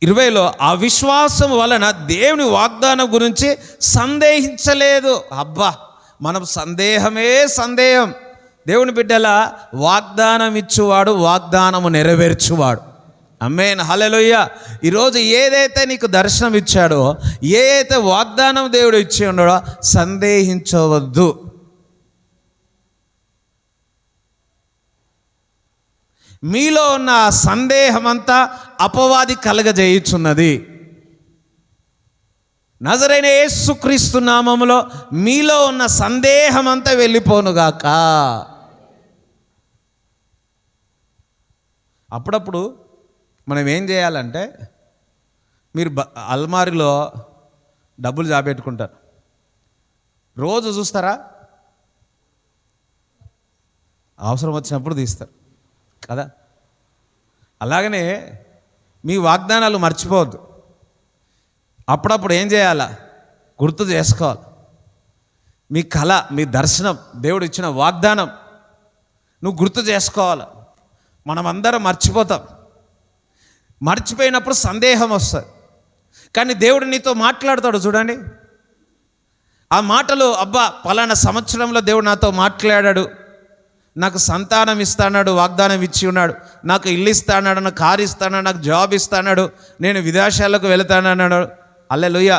20లో ఆ విశ్వాసం వలన దేవుని వాగ్దానం గురించి సందేహించలేదు. అబ్బా, మనం సందేహమే సందేహం. దేవుని బిడ్డల వాగ్దానం ఇచ్చువాడు, వాగ్దానము నెరవేర్చువాడు. ఆమేన్, హల్లెలూయా. ఈరోజు ఏదైతే నీకు దర్శనం ఇచ్చాడో, ఏదైతే వాగ్దానం దేవుడు ఇచ్చి ఉన్నాడో సందేహించవద్దు. మీలో ఉన్న సందేహమంతా అపవాది కలగజేయుచున్నది. నజరైన యేసుక్రీస్తు నామములో మీలో ఉన్న సందేహమంతా వెళ్ళిపోనుగాక. అప్పుడప్పుడు మనం ఏం చేయాలంటే, మీరు అల్మారిలో డబ్బులు జాబెట్టుకుంటారు, రోజు చూస్తారా? అవసరం వచ్చినప్పుడు తీస్తారు కదా. అలాగనే మీ వాగ్దానాలు మర్చిపోవద్దు. అప్పుడప్పుడు ఏం చేయాలా? గుర్తు చేసుకోవాలి. మీ కళ, మీ దర్శనం, దేవుడు ఇచ్చిన వాగ్దానం నువ్వు గుర్తు చేసుకోవాలి. మనమందరం మర్చిపోతాం. మర్చిపోయినప్పుడు సందేహం వస్తుంది. కానీ దేవుడు నీతో మాట్లాడతాడు చూడండి. ఆ మాటలు, అబ్బా పలానా సంవత్సరంలో దేవుడు నాతో మాట్లాడాడు, నాకు సంతానం ఇస్తాడు, వాగ్దానం ఇచ్చి ఉన్నాడు, నాకు ఇల్లు ఇస్తాడు, నాకు కారు ఇస్తాడు, నాకు జాబ్ ఇస్తాడు, నేను విదేశాలకు వెళతానన్నాడు. హల్లెలూయా.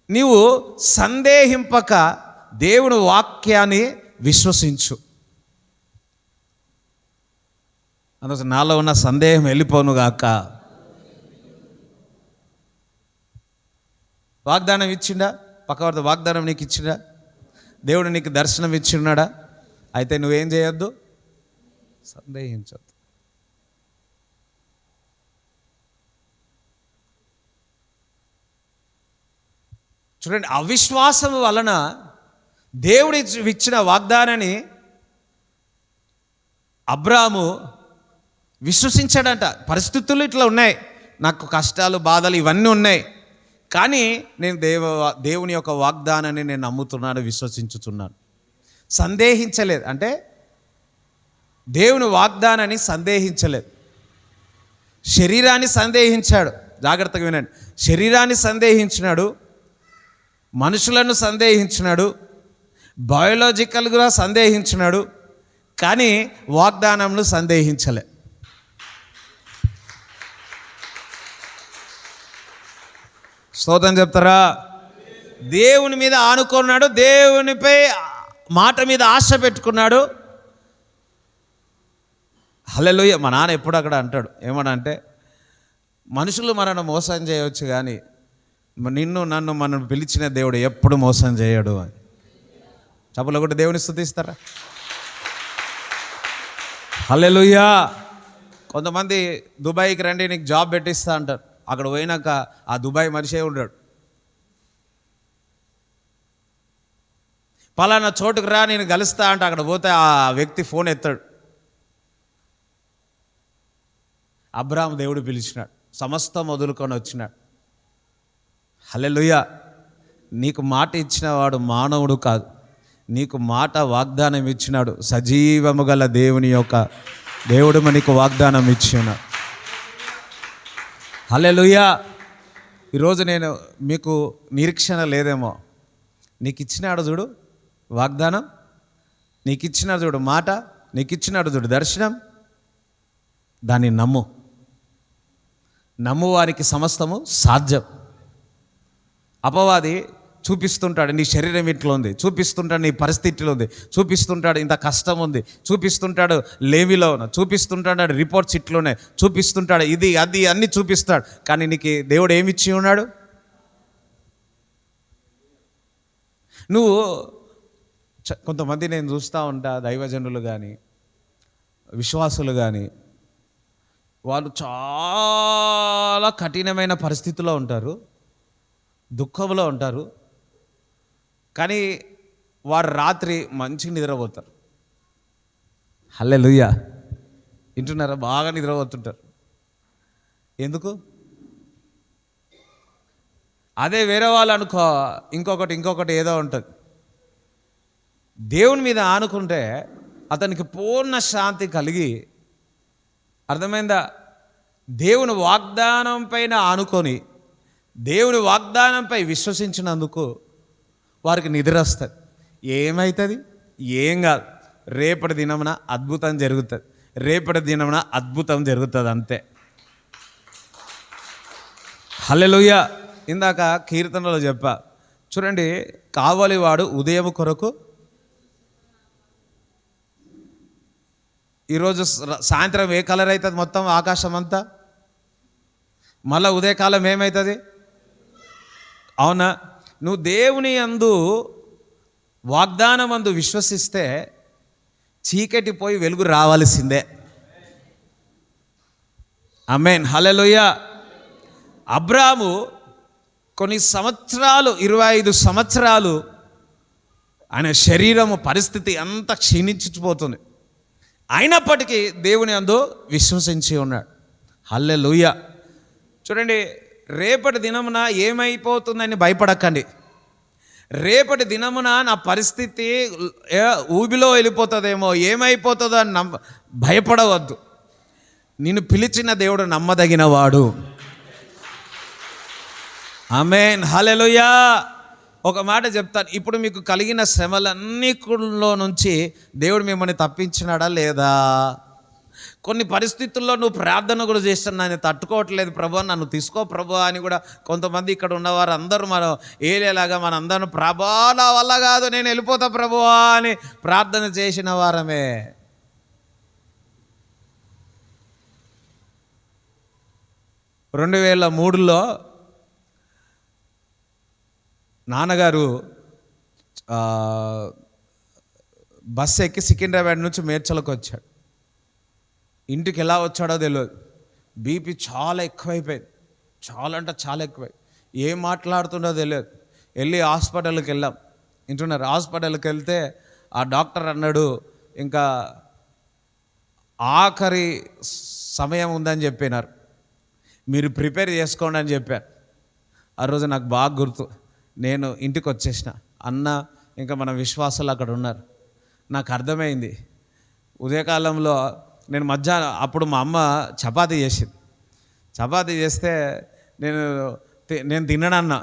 నీవు సందేహింపక దేవుని వాక్యాన్ని విశ్వసించు. అందుకు నాలో ఉన్న సందేహం వెళ్ళిపోనుగాక. వాగ్దానం ఇచ్చిండా? పక్కవారితో వాగ్దానం నీకు ఇచ్చిండా? దేవుడు నీకు దర్శనం ఇచ్చిన్నాడా? అయితే నువ్వేం చేయొద్దు, సందేహించొద్దు. చూడండి, అవిశ్వాసం వలన దేవుడి ఇచ్చిన వాగ్దానాన్ని అబ్రాహాము విశ్వసించాడంట. పరిస్థితులు ఇట్లా ఉన్నాయి, నాకు కష్టాలు, బాధలు ఇవన్నీ ఉన్నాయి, కానీ నేను దేవుని యొక్క వాగ్దానాన్ని నేను నమ్ముతున్నాను, విశ్వసించుతున్నాను. సందేహించలేదు. అంటే దేవుని వాగ్దానాన్ని సందేహించలేదు. శరీరాన్ని సందేహించాడు. జాగ్రత్తగా వినండి. శరీరాన్ని సందేహించినాడు, మనుషులను సందేహించినాడు, బయోలాజికల్గా సందేహించినాడు, కానీ వాగ్దానంను సందేహించలే. స్తోత్రం చెప్తారా? దేవుని మీద ఆనుకున్నాడు, దేవునిపై మాట మీద ఆశ పెట్టుకున్నాడు. హల్లెలూయా. మా నాన్న ఎప్పుడు అక్కడ అంటాడు, ఏమనంటే, మనుషులు మనను మోసం చేయవచ్చు, కానీ నన్ను మనం పిలిచిన దేవుడు ఎప్పుడు మోసం చేయడు అని. చప్పలు కూడా దేవుని స్తుతిస్తారా? హల్లెలూయా. కొంతమంది దుబాయ్కి రండి, నీకు జాబ్ పెట్టిస్తా అంటారు. అక్కడ పోయినాక ఆ దుబాయ్ మనిషే ఉంటాడు. పలానా చోటుకు రా, నేను కలుస్తా అంటే అక్కడ పోతే ఆ వ్యక్తి ఫోన్ ఎత్తాడు. అబ్రాహాము దేవుడు పిలిచినాడు, సమస్తం వదులుకొని వచ్చినాడు. హల్లెలూయా. నీకు మాట ఇచ్చిన వాడు మానవుడు కాదు, నీకు మాట వాగ్దానం ఇచ్చినాడు. సజీవము గల దేవుని యొక్క దేవుడు మనకు వాగ్దానం ఇచ్చినాడు. హల్లెలూయా. ఈరోజు నేను మీకు నిరీక్షణ లేదేమో, నీకు ఇచ్చినాడు చూడు వాగ్దానం, నీకు ఇచ్చినాడు చూడు మాట, నీకు ఇచ్చినాడు చూడు దర్శనం. దాన్ని నమ్ము వారికి సమస్తము సాధ్యం. అపవాది చూపిస్తుంటాడు, నీ శరీరం ఇట్లా ఉంది, చూపిస్తుంటాడు నీ పరిస్థితిలో ఉంది, చూపిస్తుంటాడు ఇంత కష్టం ఉంది, చూపిస్తుంటాడు లేవిలో ఉన్న, చూపిస్తుంటాడు రిపోర్ట్స్ ఇట్లున్నాయి, చూపిస్తుంటాడు ఇది అది అన్నీ చూపిస్తాడు. కానీ నీకు దేవుడు ఏమిచ్చి ఉన్నాడు? నువ్వు కొంతమంది నేను చూస్తూ ఉంటా, దైవజనులు కానీ విశ్వాసులు కానీ, వాళ్ళు చాలా కఠినమైన పరిస్థితుల్లో ఉంటారు, దుఃఖంలో ఉంటారు, కానీ వారు రాత్రి మంచిగా నిద్రపోతారు. హల్లెలూయా, వింటున్నారా? బాగా నిద్రపోతుంటారు. ఎందుకు? అదే వేరే వాళ్ళు అనుకో, ఇంకొకటి ఏదో ఉంటుంది. దేవుని మీద ఆనుకుంటే అతనికి పూర్ణ శాంతి కలిగి, అర్థమైందా? దేవుని వాగ్దానం పైన ఆనుకొని దేవుని వాగ్దానంపై విశ్వసించినందుకు వారికి నిద్ర వస్తుంది. ఏమవుతుంది? ఏం కాదు. రేపటి దినమున అద్భుతం జరుగుతుంది, రేపటి దినమున అద్భుతం జరుగుతుంది, అంతే. హల్లెలూయా. ఇందాక కీర్తనలో చెప్పా చూడండి, కావలివాడు ఉదయం కొరకు. ఈరోజు సాయంత్రం ఏ కలర్ అవుతుంది? మొత్తం ఆకాశం అంతా. మళ్ళీ ఉదయకాలం ఏమవుతుంది? అవునా? నువ్వు దేవుని యందు వాగ్దానం అందు విశ్వసిస్తే చీకటి పోయి వెలుగు రావాల్సిందే. ఆమేన్, హల్లెలూయా. అబ్రాము కొన్ని సంవత్సరాలు, 25 సంవత్సరాలు ఆయన శరీరము పరిస్థితి అంతా క్షీణించిపోతుంది, అయినప్పటికీ దేవుని యందు విశ్వసించి ఉన్నాడు. హల్లెలూయా. చూడండి, రేపటి దినమున ఏమైపోతుందని భయపడకండి. రేపటి దినమున నా పరిస్థితి ఊబిలో వెళ్ళిపోతుందేమో, ఏమైపోతుందో అని భయపడవద్దు. నిన్ను పిలిచిన దేవుడు నమ్మదగినవాడు. ఆమేన్, హల్లెలూయా. ఒక మాట చెప్తాను, ఇప్పుడు మీకు కలిగిన శ్రమలన్నిటిలో నుంచి దేవుడు మిమ్మల్ని తప్పించినాడా లేదా? కొన్ని పరిస్థితుల్లో నువ్వు ప్రార్థన కూడా చేస్తున్నా, నేను తట్టుకోవట్లేదు ప్రభు, నన్ను తీసుకో ప్రభు అని కూడా కొంతమంది ఇక్కడ ఉన్నవారు అందరూ మనం ఏలేలాగా మన అందరం ప్రభా నా వల్ల కాదు నేను వెళ్ళిపోతా ప్రభు అని ప్రార్థన చేసిన వారమే. రెండు 2003లో నాన్నగారు బస్సు ఎక్కి సికింద్రాబాద్ నుంచి మేడ్చలకు వచ్చాడు. ఇంటికి ఎలా వచ్చాడో తెలియదు, బీపీ చాలా ఎక్కువైపోయింది, చాలా అంటే చాలా ఎక్కువై, ఏం మాట్లాడుతుండో తెలియదు. వెళ్ళి హాస్పిటల్కి వెళ్ళాం. వింటున్నారు? హాస్పిటల్కి వెళ్తే ఆ డాక్టర్ అన్నాడు, ఇంకా ఆఖరి సమయం ఉందని చెప్పినారు, మీరు ప్రిపేర్ చేసుకోండి అని చెప్పారు. ఆ రోజు నాకు బాగా గుర్తు, నేను ఇంటికి వచ్చేసిన, అన్న ఇంకా మన విశ్వాసాలు అక్కడ ఉన్నారు. నాకు అర్థమైంది, ఉదయకాలంలో నేను మధ్యాహ్నం అప్పుడు మా అమ్మ చపాతీ చేసింది. చపాతీ చేస్తే నేను తిననన్నా,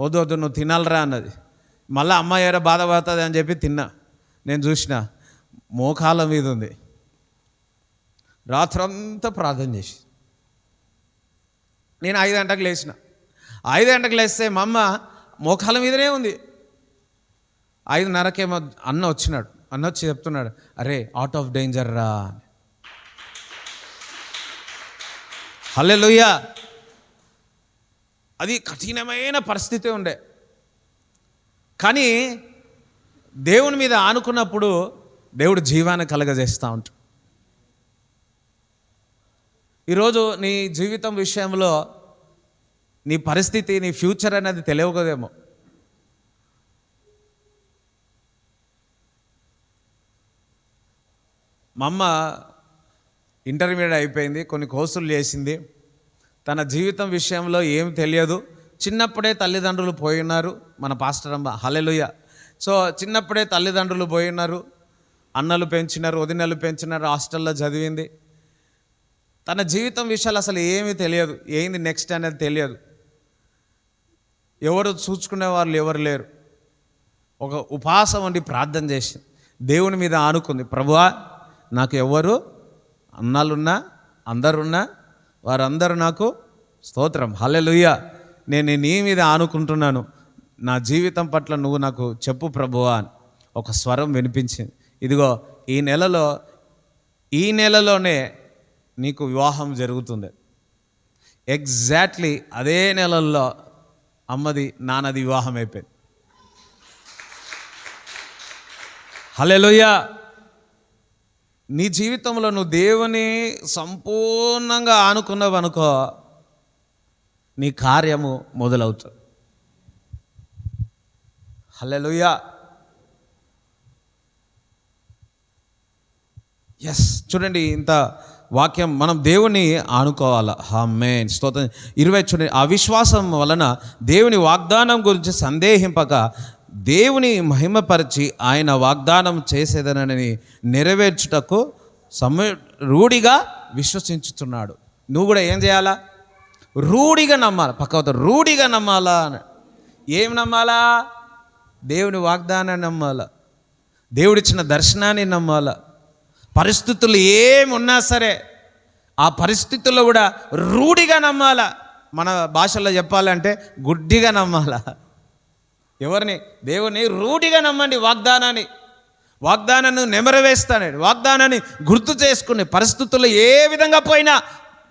వద్దు నువ్వు తినాలరా అన్నది. మళ్ళీ అమ్మ ఎవరో బాధపడుతుంది అని చెప్పి తిన్నా. నేను చూసిన మోకాల మీద ఉంది. రాత్రంతా ప్రార్థన చేసి నేను 5 గంటలకు లేచిన. 5 గంటలకు లేస్తే మా అమ్మ మోకాల మీదనే ఉంది. 5:30కేమో అన్న వచ్చినాడు. అన్న వచ్చి చెప్తున్నాడు, అరే అవుట్ ఆఫ్ డేంజర్ రా. హల్లెలూయా. అది కఠినమైన పరిస్థితి ఉండే, కానీ దేవుని మీద ఆనుకున్నప్పుడు దేవుడు జీవాన్ని కలగజేస్తూ ఉంటాడు. ఈరోజు నీ జీవితం విషయంలో నీ పరిస్థితి, నీ ఫ్యూచర్ అనేది తెలియకదేమో. మా అమ్మ ఇంటర్మీడియట్ అయిపోయింది, కొన్ని కోర్సులు చేసింది. తన జీవితం విషయంలో ఏం తెలియదు. చిన్నప్పుడే తల్లిదండ్రులు పోయినారు. మన పాస్టర్ అమ్మ, హల్లెలూయా. సో చిన్నప్పుడే తల్లిదండ్రులు పోయినారు, అన్నలు పెంచినారు, వదినలు పెంచినారు, హాస్టల్లో చదివింది. తన జీవితం విషయాలు అసలు ఏమీ తెలియదు, ఏంది నెక్స్ట్ అనేది తెలియదు. ఎవరు చూసుకునే వాళ్ళు ఎవరు లేరు. ఒక ఉపవాసం ఉండి ప్రార్థన చేసి దేవుని మీద ఆనుకుంది, ప్రభువా నాకు ఎవరు అన్నాలున్నా అందరున్నా వారందరూ నాకు స్తోత్రం. హల్లెలూయా. నేను నీ మీద ఆనుకుంటున్నాను, నా జీవితం పట్ల నువ్వు నాకు చెప్పు ప్రభువా అని ఒక స్వరం వినిపించింది. ఇదిగో ఈ నెలలోనే నీకు వివాహం జరుగుతుంది. ఎగ్జాక్ట్లీ అదే నెలల్లో అమ్మది నాన్నది వివాహం అయిపోయింది. హల్లెలూయా. నీ జీవితంలో నువ్వు దేవుని సంపూర్ణంగా ఆనుకున్నావనుకో, నీ కార్యము మొదలవుతుంది. హల్లెలూయా. ఎస్, చూడండి, ఇంత వాక్యం మనం దేవుని ఆనుకోవాలి. ఆమేన్, స్తోత్రం. 20 చూడండి. అవిశ్వాసం వలన దేవుని వాగ్దానం గురించి సందేహింపక దేవుని మహిమపరిచి ఆయన వాగ్దానం చేసేదనని నెరవేర్చుటకు రూఢిగా విశ్వసించుతున్నాడు. నువ్వు కూడా ఏం చేయాలా? రూఢిగా నమ్మాలి. పక్కవతో రూఢిగా నమ్మాలా. ఏం నమ్మాలా? దేవుని వాగ్దానాన్ని నమ్మాలా, దేవుడిచ్చిన దర్శనాన్ని నమ్మాలా. పరిస్థితులు ఏమున్నా సరే ఆ పరిస్థితుల్లో కూడా రూఢిగా నమ్మాలా. మన భాషలో చెప్పాలంటే గుడ్డిగా నమ్మాలా. ఎవరిని? దేవుని రూఢిగా నమ్మండి. వాగ్దానాన్ని నెమరవేస్తానండి. వాగ్దానాన్ని గుర్తు చేసుకుని పరిస్థితుల్లో ఏ విధంగా పోయినా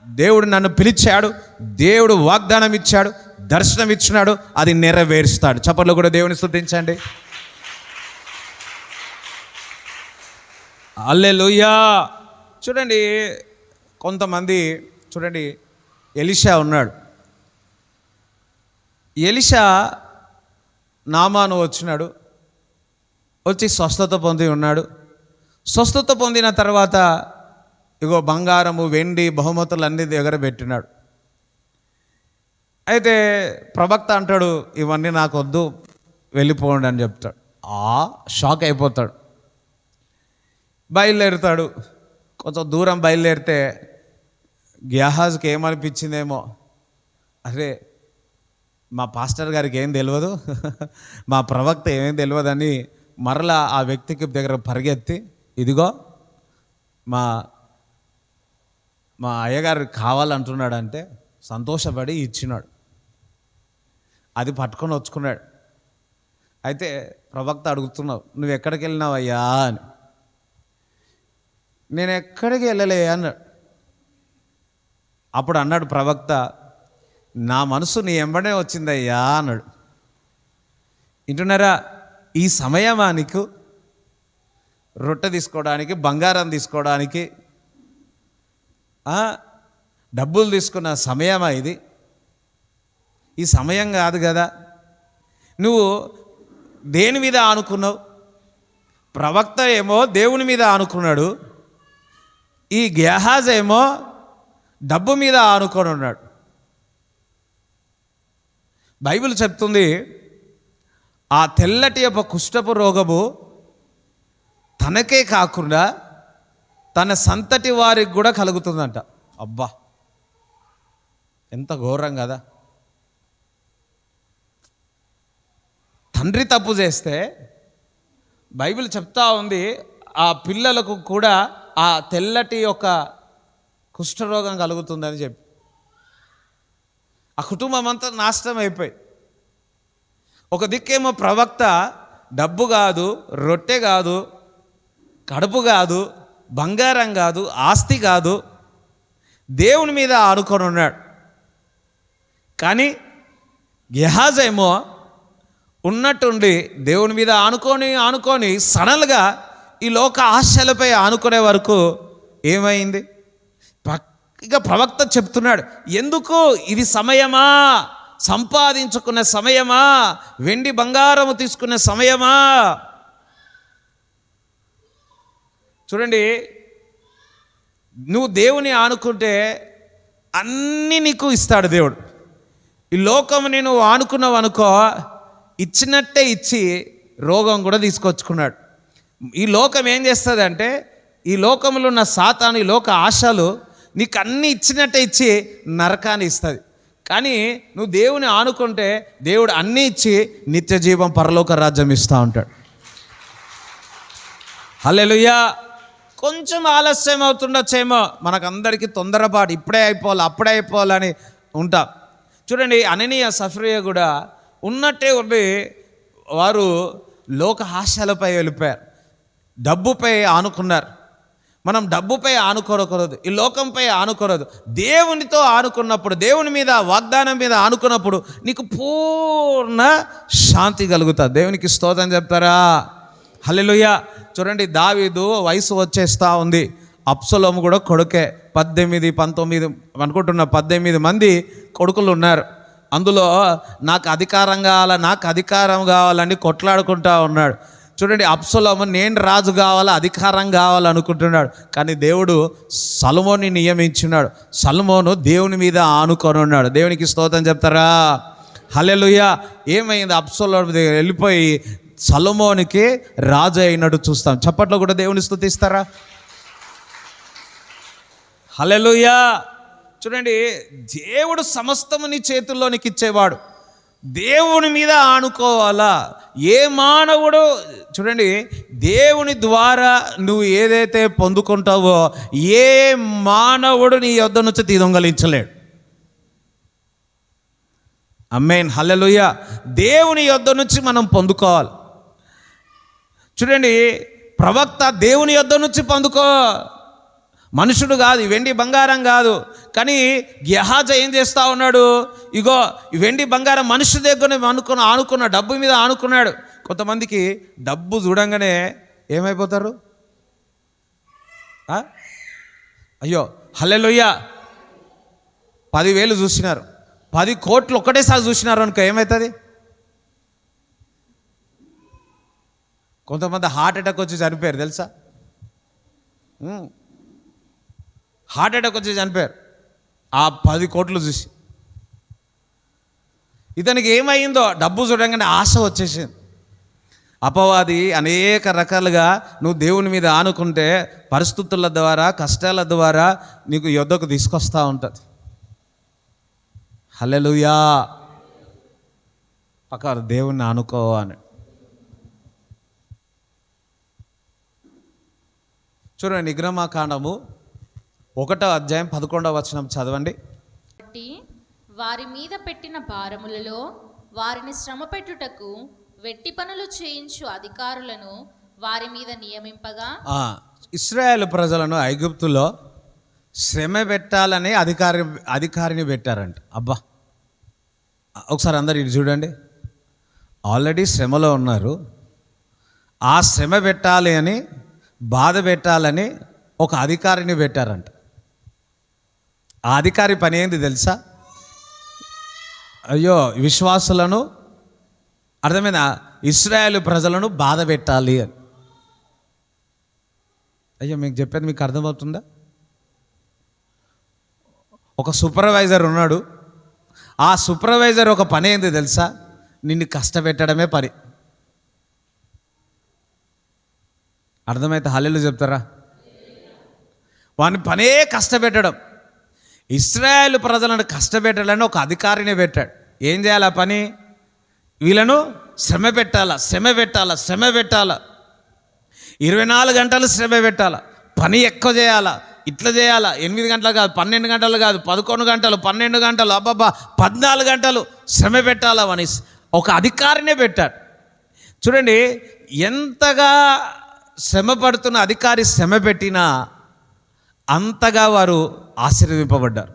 దేవుడు నన్ను పిలిచాడు, దేవుడు వాగ్దానం ఇచ్చాడు, దర్శనం ఇచ్చినాడు, అది నెరవేరుస్తాడు. చప్పట్లో కూడా దేవుని స్తుతించండి. హల్లెలూయా. చూడండి, కొంతమంది చూడండి, ఎలీషా ఉన్నాడు. ఎలీషా నామాను వచ్చినాడు, వచ్చి స్వస్థత పొంది ఉన్నాడు. స్వస్థత పొందిన తర్వాత ఇగో బంగారము వెండి బహుమతులు అన్ని దగ్గర పెట్టినాడు. అయితే ప్రవక్త అంటాడు, ఇవన్నీ నాకు వద్దు, వెళ్ళిపోండి అని చెప్తాడు. షాక్ అయిపోతాడు. బయలుదేరుతాడు. కొంచెం దూరం బయలుదేరితే గేహాజ్కి ఏమనిపించిందేమో, అరే మా పాస్టర్ గారికి ఏం తెలియదు, మా ప్రవక్త ఏమేం తెలియదని మరలా ఆ వ్యక్తికి దగ్గర పరిగెత్తి, ఇదిగో మా మా అయ్యగారు కావాలంటున్నాడంటే సంతోషపడి ఇచ్చినాడు. అది పట్టుకొని వచ్చుకున్నాడు. అయితే ప్రవక్త అడుగుతున్నావు, నువ్వు ఎక్కడికి వెళ్ళినావయ్యా అని. నేను ఎక్కడికి వెళ్ళలే అన్నాడు. అప్పుడు అన్నాడు ప్రవక్త, నా మనసు నీ ఎంబడే వచ్చిందయ్యా అన్నాడు. వింటున్నారా? ఈ సమయమా నీకు రొట్టె తీసుకోవడానికి, బంగారం తీసుకోవడానికి, డబ్బులు తీసుకున్న సమయమా ఇది? ఈ సమయం కాదు కదా. నువ్వు దేని మీద ఆనుకున్నావు? ప్రవక్త ఏమో దేవుని మీద ఆనుకున్నాడు, ఈ గేహాజ్ ఏమో డబ్బు మీద ఆనుకొని ఉన్నాడు. బైబిల్ చెప్తుంది, ఆ తెల్లటి యొక్క కుష్ఠపు రోగము తనకే కాకుండా తన సంతటి వారికి కూడా కలుగుతుందంట. అబ్బా, ఎంత ఘోరం కదా. తండ్రి తప్పు చేస్తే బైబిల్ చెప్తా ఉంది, ఆ పిల్లలకు కూడా ఆ తెల్లటి యొక్క కుష్ఠరోగం కలుగుతుందని చెప్పి ఆ కుటుంబం అంతా నాశనం అయిపోయి, ఒక దిక్కేమో ప్రవక్త డబ్బు కాదు, రొట్టె కాదు, కడుపు కాదు, బంగారం కాదు, ఆస్తి కాదు, దేవుని మీద ఆనుకొని ఉన్నాడు. కానీ గెహాజ్ ఏమో ఉన్నట్టుండి దేవుని మీద ఆనుకొని సడన్గా ఈ లోక ఆశలపై ఆనుకునే వరకు ఏమైంది? ఇక ప్రవక్త చెప్తున్నాడు, ఎందుకు ఇది సమయమా? సంపాదించుకునే సమయమా? వెండి బంగారము తీసుకునే సమయమా? చూడండి, నువ్వు దేవుని ఆనుకుంటే అన్నీ నీకు ఇస్తాడు దేవుడు. ఈ లోకముని నువ్వు ఆనుకున్నావు అనుకో, ఇచ్చినట్టే ఇచ్చి రోగం కూడా తీసుకొచ్చుకున్నాడు. ఈ లోకం ఏం చేస్తుంది అంటే, ఈ లోకంలో ఉన్న సాతాను, ఈ లోక ఆశలు నీకు అన్నీ ఇచ్చినట్టే ఇచ్చి నరకాన్ని ఇస్తుంది. కానీ నువ్వు దేవుని ఆనుకుంటే దేవుడు అన్నీ ఇచ్చి నిత్య జీవం, పరలోక రాజ్యం ఇస్తూ ఉంటాడు. హల్లెలూయా. కొంచెం ఆలస్యం అవుతుండొచ్చేమో, మనకందరికీ తొందరపాటు, ఇప్పుడే అయిపోవాలి అప్పుడే అయిపోవాలని ఉంటాం. చూడండి, అననీయ సఫరియా కూడా ఉన్నట్టే ఉండి వారు లోక ఆశలపై వెళ్ళిపోయారు, డబ్బుపై ఆనుకున్నారు. మనం డబ్బుపై ఆనుకోకూడదు, ఈ లోకంపై ఆనుకోరదు. దేవునితో ఆనుకున్నప్పుడు, దేవుని మీద వాగ్దానం మీద ఆనుకున్నప్పుడు నీకు పూర్ణ శాంతి కలుగుతుంది. దేవునికి స్తోత్రం చెప్తారా? హల్లెలూయా. చూడండి, దావీదు వయసు వచ్చేస్తూ ఉంది, అబ్షలోము కూడా కొడుకే. 18, 19 అనుకుంటున్న 18 మంది కొడుకులు ఉన్నారు. అందులో నాకు అధికారం కావాలని కొట్లాడుకుంటా ఉన్నాడు. చూడండి, అబ్షలోము నేను రాజు కావాలా, అధికారం కావాలనుకుంటున్నాడు. కానీ దేవుడు సొలొమోనుని నియమించున్నాడు. సొలొమోను దేవుని మీద ఆనుకొని ఉన్నాడు. దేవునికి స్తోత్రం చెప్తారా? హల్లెలూయా. ఏమైంది? అబ్షలోము దగ్గర వెళ్ళిపోయి సొలొమోనుకి రాజు అయినట్టు చూస్తాం. చప్పట్లో కూడా దేవుని స్తుతిస్తారా? హల్లెలూయా. చూడండి, దేవుడు సమస్తము నీ చేతుల్లోనికి ఇచ్చేవాడు. దేవుని మీద ఆనుకోవాలా. ఏ మానవుడు, చూడండి, దేవుని ద్వారా నువ్వు ఏదైతే పొందుకుంటావో ఏ మానవుడు నీ యొద్ద నుంచి దొంగలించలేడు. ఆమేన్, హల్లెలూయా. దేవుని యొద్ద నుంచి మనం పొందుకోవాలి. చూడండి, ప్రవక్త దేవుని యొద్ద నుంచి పొందుకో, మనుషుడు కాదు, వెండి బంగారం కాదు. కానీ గెహాజీ ఏం చేస్తూ ఉన్నాడు? ఇగో ఈ వెండి బంగారం మనుషు దగ్గర ఆనుకున్న డబ్బు మీద ఆనుకున్నాడు. కొంతమందికి డబ్బు చూడంగానే ఏమైపోతారు? అయ్యో, హల్లెలూయా, 10,000 చూసినారు, 10 కోట్లు ఒకటేసారి చూసినారు అనుకో, ఏమవుతుంది? కొంతమంది హార్ట్ అటాక్ వచ్చి చనిపోయారు తెలుసా? హార్ట్ అటాక్ వచ్చి చనిపోయారు ఆ 10 కోట్లు చూసి. ఇతనికి ఏమైందో? డబ్బు చూడంగానే ఆశ వచ్చేసింది. అపవాది అనేక రకాలుగా నువ్వు దేవుని మీద ఆనుకుంటే పరిస్థితుల ద్వారా, కష్టాల ద్వారా నీకు యొద్దకు తీసుకొస్తూ ఉంటుంది. హల్లెలూయా. పక్క దేవుణ్ణి ఆనుకో అని. చూడండి, నిర్గమకాండము 1వ అధ్యాయం 11వ వచనం చదవండి. వారి మీద పెట్టిన భారములలో వారిని శ్రమ పెట్టుటకు వెట్టి పనులు చేయించు అధికారులను వారి మీద నియమింపగా, ఇశ్రాయేలు ప్రజలను ఐగుప్తులో శ్రమ పెట్టాలని అధికారిని పెట్టారంట. అబ్బా, ఒకసారి అందరు ఇది చూడండి. ఆల్రెడీ శ్రమలో ఉన్నారు, ఆ శ్రమ పెట్టాలి అని, బాధ పెట్టాలని ఒక అధికారిని పెట్టారంట. ఆ అధికారి పని ఏంది తెలుసా? అయ్యో, విశ్వాసులను, అర్థమైనా, ఇశ్రాయేలు ప్రజలను బాధ పెట్టాలి అని. అయ్యో, మీకు చెప్పేది మీకు అర్థమవుతుందా? ఒక సూపర్వైజర్ ఉన్నాడు. ఆ సూపర్వైజర్ ఒక పని ఏంది తెలుసా? నిన్ను కష్టపెట్టడమే పని. అర్థమైతే హల్లెలూయా చెప్తారా? వాని పనే కష్టపెట్టడం. ఇశ్రాయేలు ప్రజలను కష్టపెట్టాలని ఒక అధికారిని పెట్టాడు. ఏం చేయాలి? ఆ పని, వీళ్ళను శ్రమ పెట్టాలా, 24 గంటలు శ్రమ పెట్టాలా, పని ఎక్కువ చేయాలా, ఇట్లా చేయాలా. 8 గంటలు కాదు, 12 గంటలు కాదు, 11 గంటలు, 12 గంటలు, అబ్బాబ్బా 14 గంటలు శ్రమ పెట్టాలా అని ఒక అధికారినే పెట్టాడు. చూడండి, ఎంతగా శ్రమ పడుతున్న అధికారి శ్రమ పెట్టినా అంతగా వారు ఆశీర్వదింపబడ్డారు.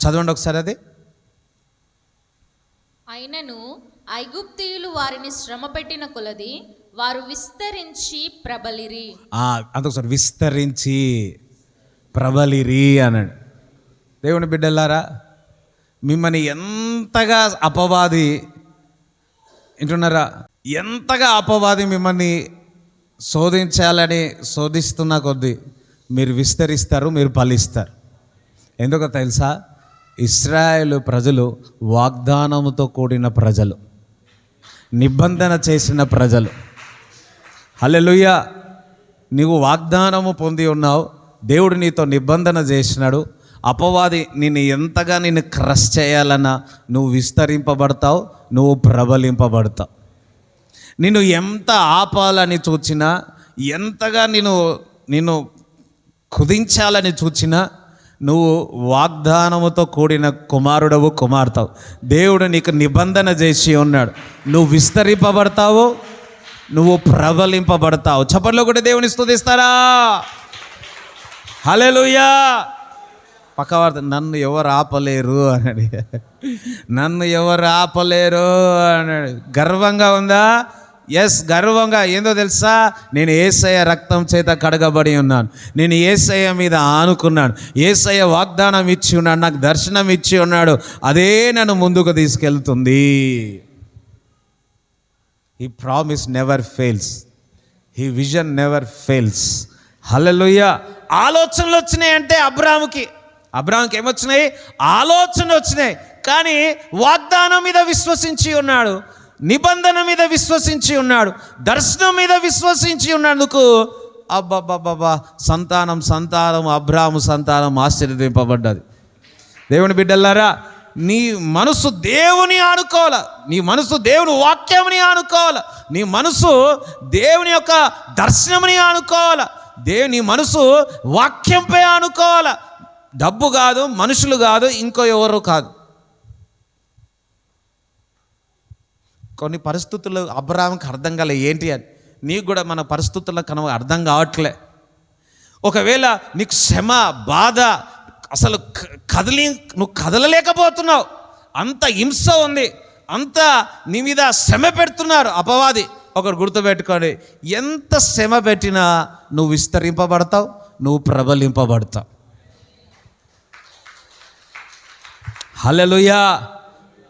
చదవండి ఒకసారి అది. అయినను ఐగుప్తీయులు వారిని శ్రమ పెట్టిన కొలది వారు విస్తరించి ప్రబలిరి. అంతొకసారి విస్తరించి ప్రబలిరి అన్నాడు. దేవుని బిడ్డలారా, మిమ్మల్ని ఎంతగా అపవాది, వింటున్నారా, ఎంతగా అపవాది మిమ్మల్ని శోధించాలని శోధిస్తున్న కొద్దీ మీరు విస్తరిస్తారు, మీరు ఫలిస్తారు. ఎందుకో తెలుసా? ఇశ్రాయేలు ప్రజలు వాగ్దానముతో కూడిన ప్రజలు, నిబంధన చేసిన ప్రజలు. హల్లెలూయా. నీవు వాగ్దానము పొంది ఉన్నావు, దేవుడు నీతో నిబంధన చేసినాడు. అపవాది నిన్ను క్రష్ చేయాలన్నా నువ్వు విస్తరింపబడతావు, నువ్వు ప్రబలింపబడతావు. నిన్ను ఎంత ఆపాలని చూచినా, ఎంతగా నిన్ను కుదించాలని చూచినా, నువ్వు వాగ్దానముతో కూడిన కుమారుడవు, కుమార్తెవు. దేవుడు నీకు నిబంధన చేసి ఉన్నాడు. నువ్వు విస్తరింపబడతావు, నువ్వు ప్రబలింపబడతావు. చప్పట్లో కూడా దేవుని స్తుతిస్తారా? హల్లెలూయా. పక్కవార్త నన్ను ఎవరు ఆపలేరు అన్నాడు. నన్ను ఎవరు ఆపలేరు అన్నాడు. గర్వంగా ఉందా? ఎస్, గర్వంగా. ఏందో తెలుసా? నేను యేసయ్య రక్తం చేత కడగబడి ఉన్నాను. నేను యేసయ్య మీద ఆనుకున్నాను. యేసయ్య వాగ్దానం ఇచ్చి ఉన్నాడు, నాకు దర్శనం ఇచ్చి ఉన్నాడు. అదే నన్ను ముందుకు తీసుకెళ్తుంది. He promise never fails, he vision never fails. Hallelujah. ఆలోచనలు వచ్చినాయంటే అబ్రాహాముకి ఏమొచ్చినాయి? ఆలోచన వచ్చినాయి. కానీ వాగ్దానం మీద విశ్వసించి ఉన్నాడు, నిబంధన మీద విశ్వసించి ఉన్నాడు, దర్శనం మీద విశ్వసించి ఉన్నందుకు అబ్బబ్బబ్బా సంతానం అబ్రాహాము సంతానం ఆశీర్వదింపబడ్డది. దేవుని బిడ్డలారా, నీ మనసు దేవుని ఆనుకోవాలి, నీ మనసు దేవుని వాక్యంని ఆనుకోవాలి, నీ మనసు దేవుని యొక్క దర్శనంని ఆనుకోవాలి, నీ మనసు వాక్యంపై ఆనుకోవాలి. డబ్బు కాదు, మనుషులు కాదు, ఇంకో ఎవరు కాదు. కొన్ని పరిస్థితులు అబ్రాహాముకి అర్థం కాలే ఏంటి అని. నీకు కూడా మన పరిస్థితుల్లో అర్థం కావట్లే. ఒకవేళ నీకు శ్రమ, బాధ, అసలు నువ్వు కదలలేకపోతున్నావు, అంత హింస ఉంది, అంత నీ మీద శ్రమ పెడుతున్నారు అపవాది. ఒకటి గుర్తుపెట్టుకోండి, ఎంత శ్రమ పెట్టినా నువ్వు విస్తరింపబడతావు, నువ్వు ప్రబలింపబడతావు. హల్లెలూయా.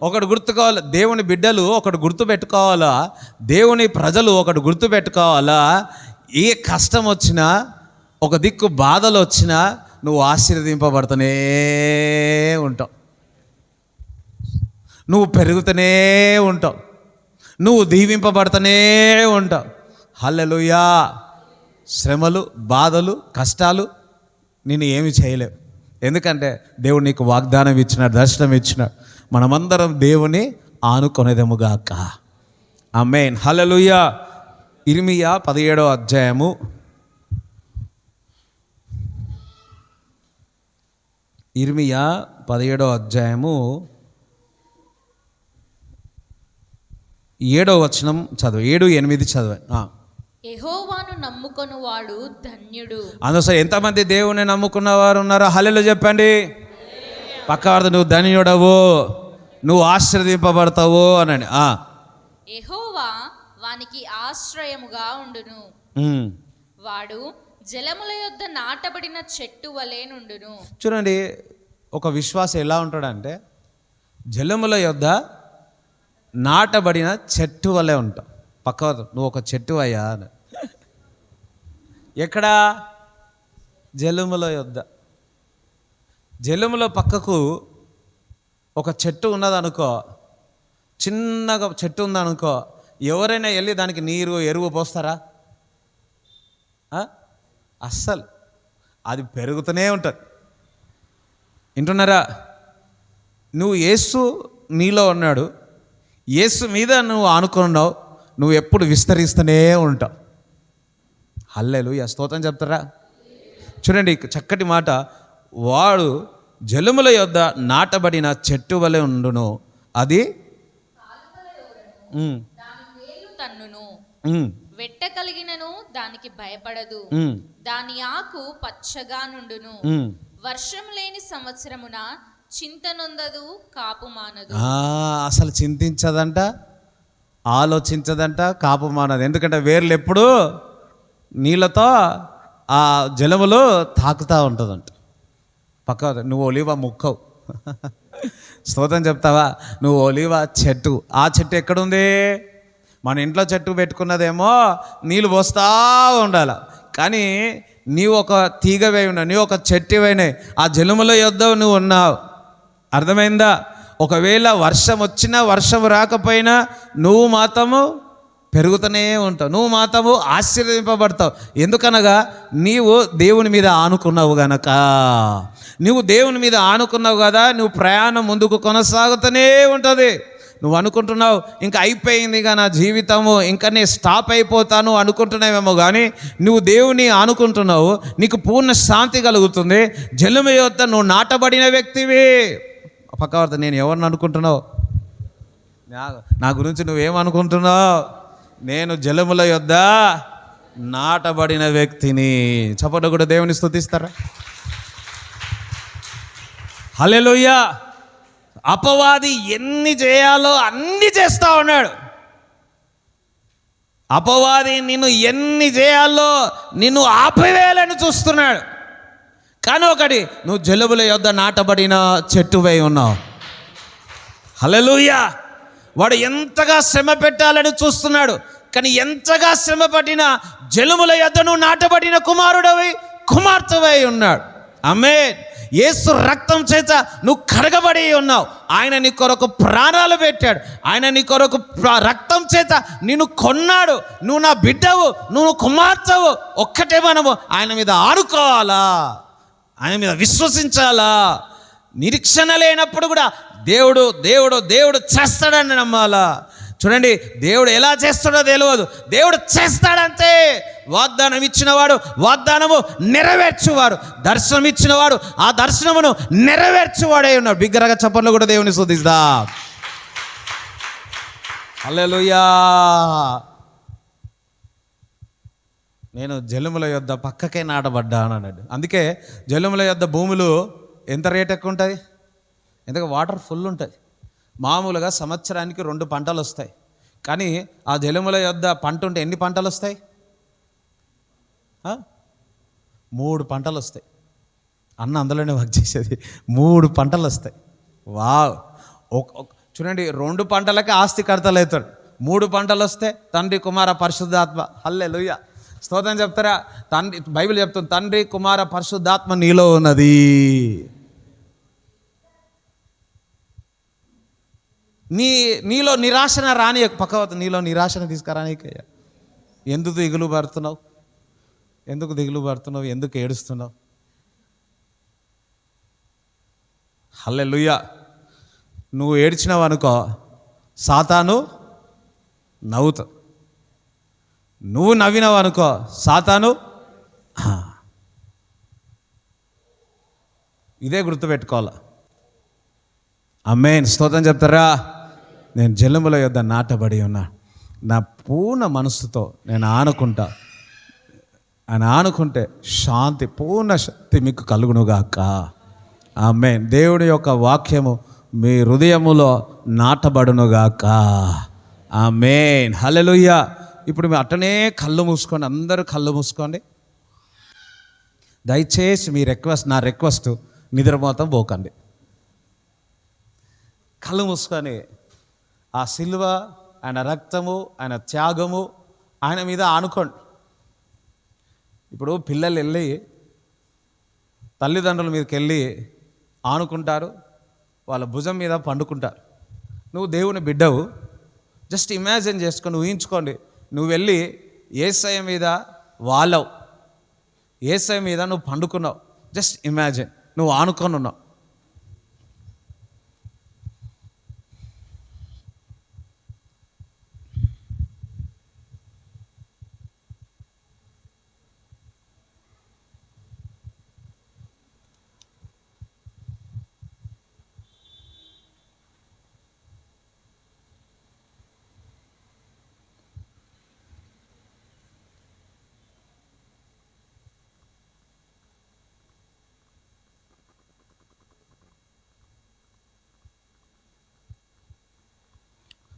ఒకటి గుర్తుకోవాలి, దేవుని బిడ్డలు ఒకటి గుర్తుపెట్టుకోవాలా, దేవుని ప్రజలు ఒకటి గుర్తుపెట్టుకోవాలా. ఏ కష్టం వచ్చినా, ఒక దిక్కు బాధలు వచ్చినా నువ్వు ఆశీర్వదింపబడుతూనే ఉంటావు, నువ్వు పెరుగుతూనే ఉంటావు, నువ్వు దీవింపబడుతూనే ఉంటావు. హల్లెలూయా. శ్రమలు, బాధలు, కష్టాలు నిన్ను ఏమి చేయలేవు. ఎందుకంటే దేవుడు నీకు వాగ్దానం ఇచ్చినాడు, దర్శనం ఇచ్చినాడు. మనమందరం దేవుని ఆనుకొనేదముగాక. ఆమేన్. హల్లెలూయా. ఇర్మియా 17వ అధ్యాయము 7వ వచనం చదువు. 7-8 చదువు. యెహోవాను నమ్ముకొనువాడు ధన్యుడు. అందుకోసం ఎంతమంది దేవుని నమ్ముకున్న వారు ఉన్నారో హల్లెలూయా చెప్పండి. పక్కవారితో నువ్వు ధన్యుడవు, నువ్వు ఆశీర్వదింపబడతావు అనండి. యెహోవా వానికి ఆశ్రయముగా ఉండును, వాడు జలముల యొద్ద నాటబడిన చెట్టు వలె నుండును. చూడండి, ఒక విశ్వాసం ఎలా ఉంటాడంటే జలముల యొద్ద నాటబడిన చెట్టు వలె ఉంటావు. పక్కవారితో నువ్వు ఒక చెట్టు అయ్యా అని. ఎక్కడ? జలముల యొద్ద. జలముల పక్కకు ఒక చెట్టు ఉన్నదనుకో, చిన్నగా చెట్టు ఉందనుకో, ఎవరైనా వెళ్ళి దానికి నీరు, ఎరువు పోస్తారా? అస్సలు. అది పెరుగుతూనే ఉంటుంది. వింటున్నారా? నువ్వు యేసు నీలో ఉన్నాడు, యేసు మీద నువ్వు ఆనుకున్నావు, నువ్వు ఎప్పుడు విస్తరిస్తూనే ఉంటావు. హల్లెలూయా. స్తోత్రం చెప్తారా? చూడండి, చక్కటి మాట. వాడు జలముల యొద్ద నాటబడిన చెట్టు వలె ఉండును, అది తన్నును, వెట్ట కలిగినను దానికి భయపడదు, దాని ఆకు పచ్చగా నుండును, వర్షం లేని సంవత్సరమున చింతనొందదు, కాపు మానదు. అసలు చింతించదంట, ఆలోచించదంట, కాపు మానదు. ఎందుకంటే వేర్లు ఎప్పుడు నీళ్ళతో ఆ జలములు తాకుతూ ఉంటుందంట. పక్క నువ్వు ఒలివ ముక్కవు. స్తోత్రం చెప్తావా? నువ్వు ఒలివ చెట్టు. ఆ చెట్టు ఎక్కడుంది? మన ఇంట్లో చెట్టు పెట్టుకున్నదేమో నీళ్ళు పోస్తూ ఉండాలి, కానీ నీవు ఒక తీగవై ఉన్నావు, నీవు ఒక చెట్టువైనాయి, ఆ జలముల యొద్ద నువ్వు ఉన్నావు. అర్థమైందా? ఒకవేళ వర్షం వచ్చినా వర్షం రాకపోయినా నువ్వు మాత్రము పెరుగుతూనే ఉంటావు, నువ్వు మాత్రము ఆశీర్వదింపబడతావు. ఎందుకనగా నీవు దేవుని మీద ఆనుకున్నావు గనక. నువ్వు దేవుని మీద ఆనుకున్నావు కదా, నువ్వు ప్రయాణం ముందుకు కొనసాగుతూనే ఉంటుంది. నువ్వు అనుకుంటున్నావు ఇంకా అయిపోయిందిగా నా జీవితము, ఇంకా నేను స్టాప్ అయిపోతాను అనుకుంటున్నావేమో, కానీ నువ్వు దేవుని అనుకుంటున్నావు, నీకు పూర్ణ శాంతి కలుగుతుంది. జలము యొద్ద నువ్వు నాటబడిన వ్యక్తివి. పక్కవారితో నేను ఎవరిని అనుకుంటున్నావు? నా గురించి నువ్వేమనుకుంటున్నావు? నేను జలముల యొద్ద నాటబడిన వ్యక్తిని. చప్పట్లు కూడా దేవుని స్తుతిస్తారా? హల్లెలూయా. అపవాది ఎన్ని చేయాలో అన్ని చేస్తా ఉన్నాడు. అపవాది నిన్ను ఎన్ని చేయాలో నిన్ను ఆపివేయాలని చూస్తున్నాడు. కానీ ఒకటి, నువ్వు జలముల యొద్ద నాటబడిన చెట్టువై ఉన్నావు. హల్లెలూయా. వాడు ఎంతగా శ్రమ పెట్టాలని చూస్తున్నాడు, కానీ ఎంతగా శ్రమ పడినా జలముల యొద్ద నువ్వు నాటబడిన కుమారుడవై కుమార్తెవై ఉన్నాడు. ఆమేన్. యేసు రక్తం చేత నువ్వు కడగబడి ఉన్నావు. ఆయన నీ కొరకు ప్రాణాలు పెట్టాడు. ఆయన నీ కొరకు రక్తం చేత నిన్ను కొన్నాడు. నువ్వు నా బిడ్డవు, నువ్వు కుమార్తెవు. ఒక్కటే మనము ఆయన మీద ఆడుకోవాలా, ఆయన మీద విశ్వసించాలా. నిరీక్షణ లేనప్పుడు కూడా దేవుడు దేవుడు దేవుడు చేస్తాడని నమ్మాలా. చూడండి, దేవుడు ఎలా చేస్తాడో తెలియదు, దేవుడు చేస్తాడంతే. వాగ్దానం ఇచ్చినవాడు వాగ్దానము నెరవేర్చువాడు, దర్శనం ఇచ్చినవాడు ఆ దర్శనమును నెరవేర్చువాడే ఉన్నాడు. బిగ్గరగా చప్పట్లు కూడా దేవుని స్తుతిస్తా. హల్లెలూయా. నేను జలముల యొద్ద పక్కకే నాటబడ్డా అన్నాడు. అందుకే జలముల యొద్ద భూములు ఎంత రేట్ ఎక్కువ ఉంటుంది? ఎందుకంటే వాటర్ ఫుల్ ఉంటుంది. మామూలుగా సంవత్సరానికి 2 పంటలు వస్తాయి, కానీ ఆ జలముల యొద్ద పంట ఉంటే ఎన్ని పంటలు వస్తాయి? 3 పంటలు వస్తాయి. అన్న అందులోనే వర్క్ చేసేది. 3 పంటలు వస్తాయి. వావ్. చూడండి, 2 పంటలకి ఆస్తికర్తలు అవుతాడు. 3 పంటలు వస్తే తండ్రి కుమార పరిశుద్ధాత్మ. హల్లెలూయా. స్తోత్రం చెప్తారా? తండ్రి, బైబిల్ చెప్తుంది, తండ్రి కుమార పరిశుద్ధాత్మ నీలో ఉన్నది. నీలో నిరాశన రాని పక్కవత, నీలో నిరాశన తీసుకురానికయ్యా. ఎందుకు దిగులు పడుతున్నావు? ఎందుకు ఏడుస్తున్నావు? హల్లెలూయా. నువ్వు ఏడ్చినావు అనుకో, సాతాను నవ్వుతావు. నువ్వు నవ్వినావు అనుకో, సాతాను. ఇదే గుర్తుపెట్టుకోవాలి. ఆమేన్. స్తోత్రం చెప్తారా? నేను జలముల యొద్ద నాటబడి ఉన్నా, నా పూర్ణ మనస్సుతో నేను ఆనుకుంటా. ఆయన ఆనుకుంటే శాంతి, పూర్ణ శక్తి మీకు కలుగునుగాక. ఆమేన్. దేవుడి యొక్క వాక్యము మీ హృదయములో నాటబడునుగాక. ఆమేన్. హల్లెలూయా. ఇప్పుడు మీరు అట్టనే కళ్ళు మూసుకోండి, అందరూ కళ్ళు మూసుకోండి. దయచేసి మీ నా రిక్వెస్ట్, నిద్రపోతాం పోకండి. కళ్ళు మూసుకొని ఆ సిలువ, ఆయన రక్తము, ఆయన త్యాగము ఆయన మీద ఆనుకోండి. ఇప్పుడు పిల్లలు వెళ్ళి తల్లిదండ్రుల మీదకి వెళ్ళి ఆనుకుంటారు, వాళ్ళ భుజం మీద పండుకుంటారు. నువ్వు దేవుని బిడ్డవు. జస్ట్ ఇమాజిన్ చేసుకొని, ఊహించుకోండి, నువ్వు వెళ్ళి యేసయ్య మీద వాలవు, యేసయ్య మీద నువ్వు పండుకున్నావు. జస్ట్ ఇమాజిన్, నువ్వు ఆనుకొని ఉన్నావు.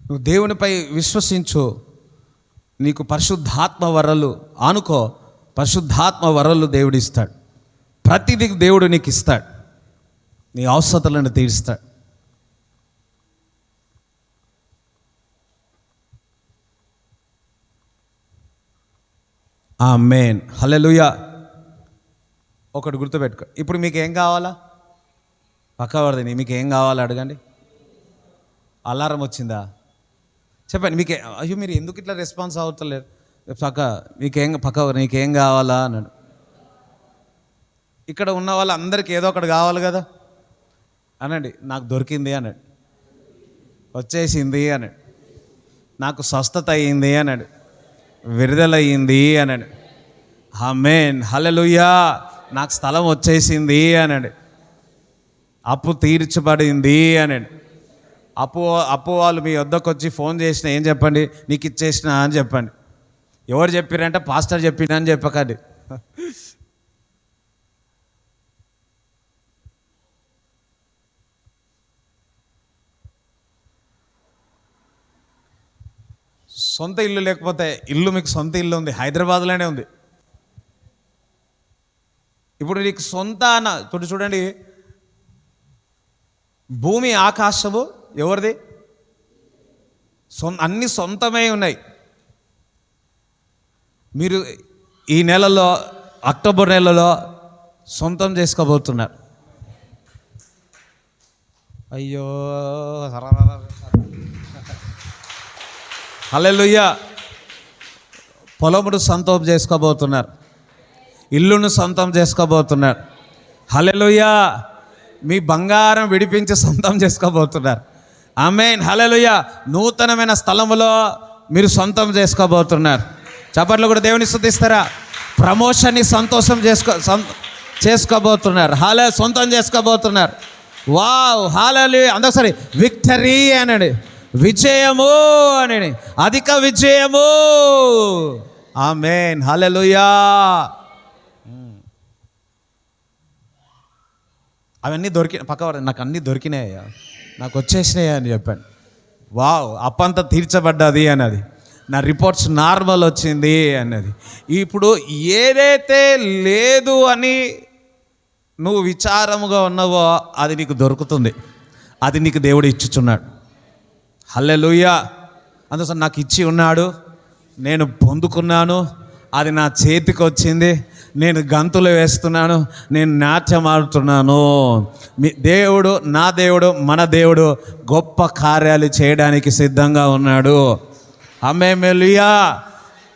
నువ్వు దేవునిపై విశ్వసించు, నీకు పరిశుద్ధాత్మ వరలు ఆనుకో. పరిశుద్ధాత్మ వరలు దేవుడు ఇస్తాడు. ప్రతిదీ దేవుడు నీకు ఇస్తాడు. నీ అవసరతలను తీరుస్తాడు. ఆమేన్. హల్లెలూయా. ఒకటి గుర్తుపెట్టుకో, ఇప్పుడు మీకు ఏం కావాలా? పక్కవాడిని మీకు ఏం కావాలో అడగండి. అలారం వచ్చిందా? చెప్పండి. అయ్యో మీరు ఎందుకు ఇట్లా రెస్పాన్స్ అవుతలేరు? నీకేం కావాలా అన్నాడు. ఇక్కడ ఉన్న వాళ్ళందరికీ ఏదో ఒకటి కావాలి కదా. అనండి, నాకు దొరికింది అన్నాడు. వచ్చేసింది అన్నాడు. నాకు స్వస్థత అయ్యింది అన్నాడు. విడుదలయ్యింది అన్నాడు. ఆమేన్, హల్లెలూయా. నాకు స్థలం వచ్చేసింది అన్నాడు. అప్పు తీర్చబడింది అన్నాడు. అప్పు వాళ్ళు మీ వద్దకు వచ్చి ఫోన్ చేసిన ఏం చెప్పండి? నీకు ఇచ్చేసిన అని చెప్పండి. ఎవరు చెప్పారంటే పాస్టర్ చెప్పిన అని చెప్పకండి. సొంత ఇల్లు లేకపోతే, ఇల్లు మీకు సొంత ఇల్లు ఉంది, హైదరాబాద్లోనే ఉంది. ఇప్పుడు నీకు సొంత ఇప్పుడు చూడండి, భూమి ఆకాశము ఎవరిది? అన్ని సొంతమై ఉన్నాయి. మీరు ఈ నెలలో, అక్టోబర్ నెలలో సొంతం చేసుకోబోతున్నారు. అయ్యో, హల్లెలూయా. పొలమును సొంతం చేసుకోబోతున్నారు, ఇల్లును సొంతం చేసుకోబోతున్నారు. హల్లెలూయా. మీ బంగారం విడిపించి సొంతం చేసుకోబోతున్నారు. ఆమేన్, హల్లెలూయా. నూతనమైన స్థలములో మీరు సొంతం చేసుకోబోతున్నారు. చప్పట్లు కూడా దేవుని స్తుతిస్తారా? ప్రమోషన్ని సంతోషం చేసుకోబోతున్నారు. సొంతం చేసుకోబోతున్నారు. వావ్, హల్లెలూయా. అందరికీ విక్టరీ అనండి, విజయము అని, అధిక విజయము. ఆమేన్, హల్లెలూయా. అవన్నీ పక్కవారు నాకు అన్నీ దొరికినాయ్యా, నాకు వచ్చేసినాయా అని చెప్పాను. వావ్, అప్పంతా తీర్చబడ్డది అన్నది, నా రిపోర్ట్స్ నార్మల్ వచ్చింది అన్నది. ఇప్పుడు ఏదైతే లేదు అని నువ్వు విచారముగా ఉన్నావో అది నీకు దొరుకుతుంది. అది నీకు దేవుడు ఇచ్చుచున్నాడు. హల్లెలూయా. అందుకోసం నాకు ఇచ్చి ఉన్నాడు, నేను పొందుకున్నాను, అది నా చేతికి వచ్చింది, నేను గంతులు వేస్తున్నాను, నేను నాట్యం ఆడుతున్నాను. మీ దేవుడు, నా దేవుడు, మన దేవుడు గొప్ప కార్యాలు చేయడానికి సిద్ధంగా ఉన్నాడు. హల్లెలూయా.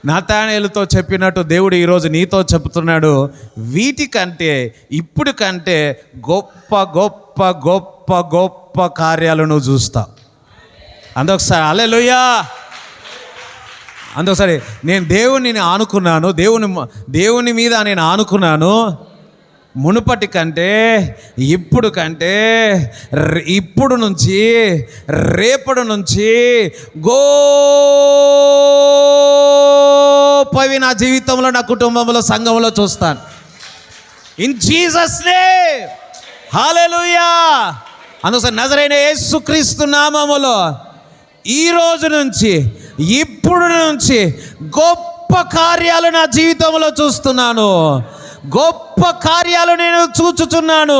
నాతానేలుతో చెప్పినట్టు దేవుడు ఈరోజు నీతో చెప్తున్నాడు, వీటికంటే ఇప్పుడు కంటే గొప్ప గొప్ప గొప్ప గొప్ప కార్యాలు నువ్వు చూస్తావు. అందొకసారి హల్లెలూయా. అందుకసారి నేను దేవుని ఆనుకున్నాను, దేవుని మీద నేను ఆనుకున్నాను. మునుపటి కంటే ఇప్పుడు కంటే ఇప్పుడు నుంచి రేపటి నుంచి గొప్పవి నా జీవితంలో, నా కుటుంబంలో, సంఘంలో చూస్తాను. ఇన్ జీసస్ నేమ్, హల్లెలూయా. అందుకని నజరైన యేసుక్రీస్తు నామములో ఈ రోజు నుంచి, ఇప్పుడు నుంచి గొప్ప కార్యాలు నా జీవితంలో చూస్తున్నాను. గొప్ప కార్యాలు నేను చూచుచున్నాను.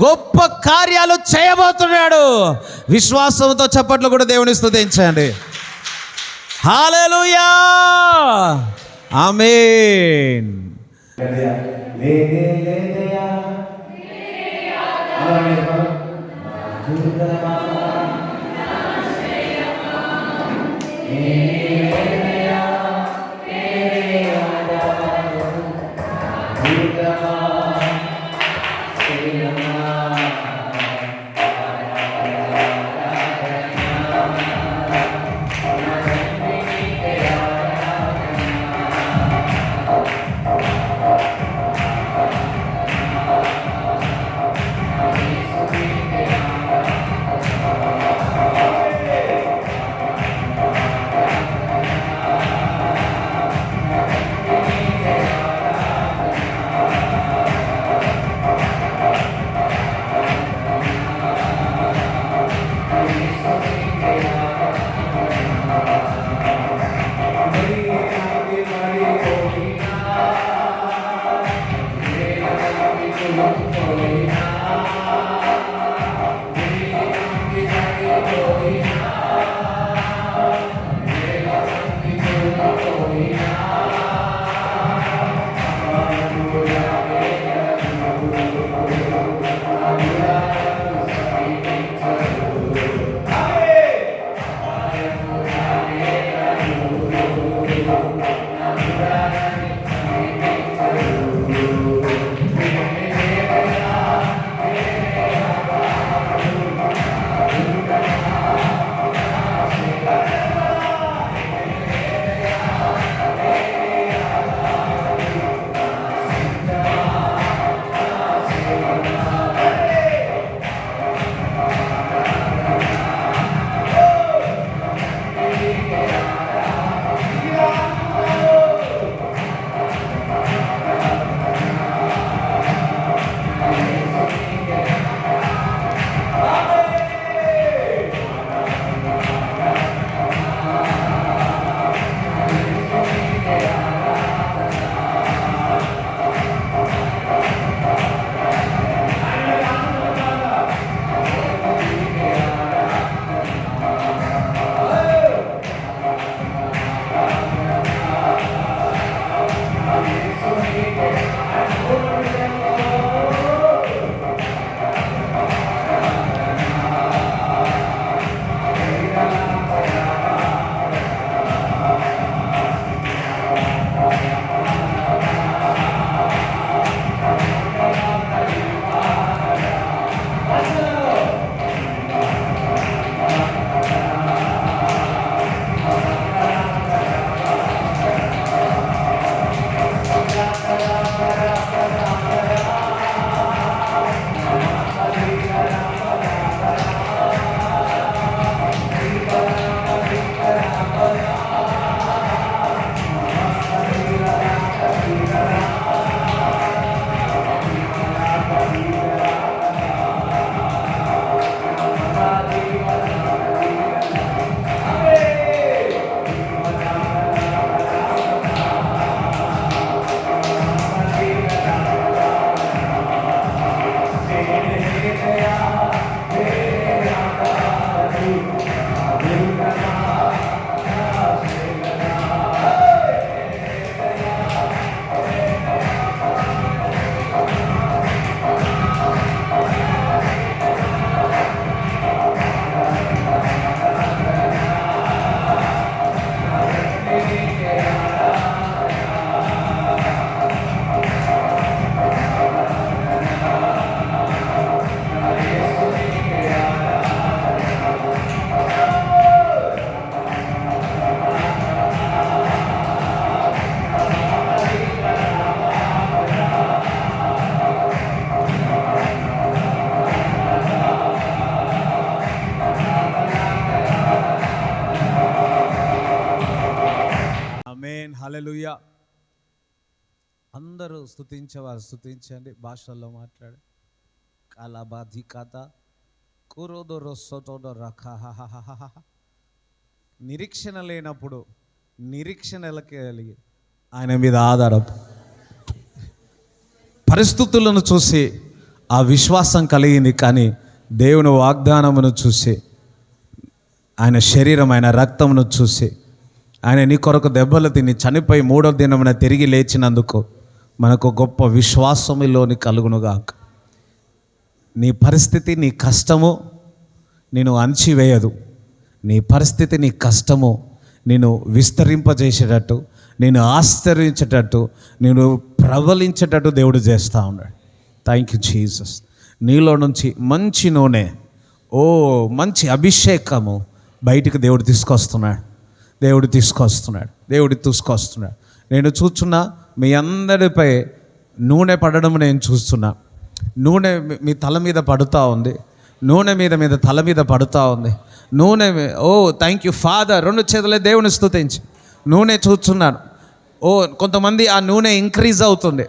గొప్ప కార్యాలు చేయబోతున్నాడు. విశ్వాసంతో చప్పట్లు కూడా దేవుని స్తుతించండి. హల్లెలూయా. ఆమేన్. హల్లెలూయా. అందరూ స్తుతించేవారు స్తుతించండి, భాషల్లో మాట్లాడు. కాలాబాధి కథ కురోదొరో సోటోదో రఖ. నిరీక్షణ లేనప్పుడు నిరీక్షణలకి కలిగి ఆయన మీద ఆధారపు పరిస్థితులను చూసి ఆ విశ్వాసం కలిగింది, కానీ దేవుని వాగ్దానమును చూసి, ఆయన శరీరం, ఆయన రక్తమును చూసి, ఆయన నీ కొరకు దెబ్బలు తిని చనిపోయి 3వ దినమున తిరిగి లేచినందుకు మనకు గొప్ప విశ్వాసములోని కలుగునుగాక. నీ పరిస్థితి, నీ కష్టము నేను అణచివేయదు. నీ పరిస్థితి, నీ కష్టము నేను విస్తరింపజేసేటట్టు, నేను ఆశ్చర్యించేటట్టు, నేను ప్రబలించేటట్టు దేవుడు చేస్తూ ఉన్నాడు. Thank you Jesus. నీలో నుంచి మంచి నూనె, మంచి అభిషేకము బయటికి దేవుడు తీసుకొస్తున్నాడు. నేను చూస్తున్నా మీ అందరిపై నూనె పడడం నేను చూస్తున్నా. నూనె మీ తల మీద పడుతూ ఉంది. నూనె మీద తల మీద పడుతూ ఉంది. నూనె థ్యాంక్ యూ ఫాదర్. 2 చేతులే దేవుని స్తుతించి నూనె చూస్తున్నాను. కొంతమంది ఆ నూనె ఇంక్రీజ్ అవుతుంది,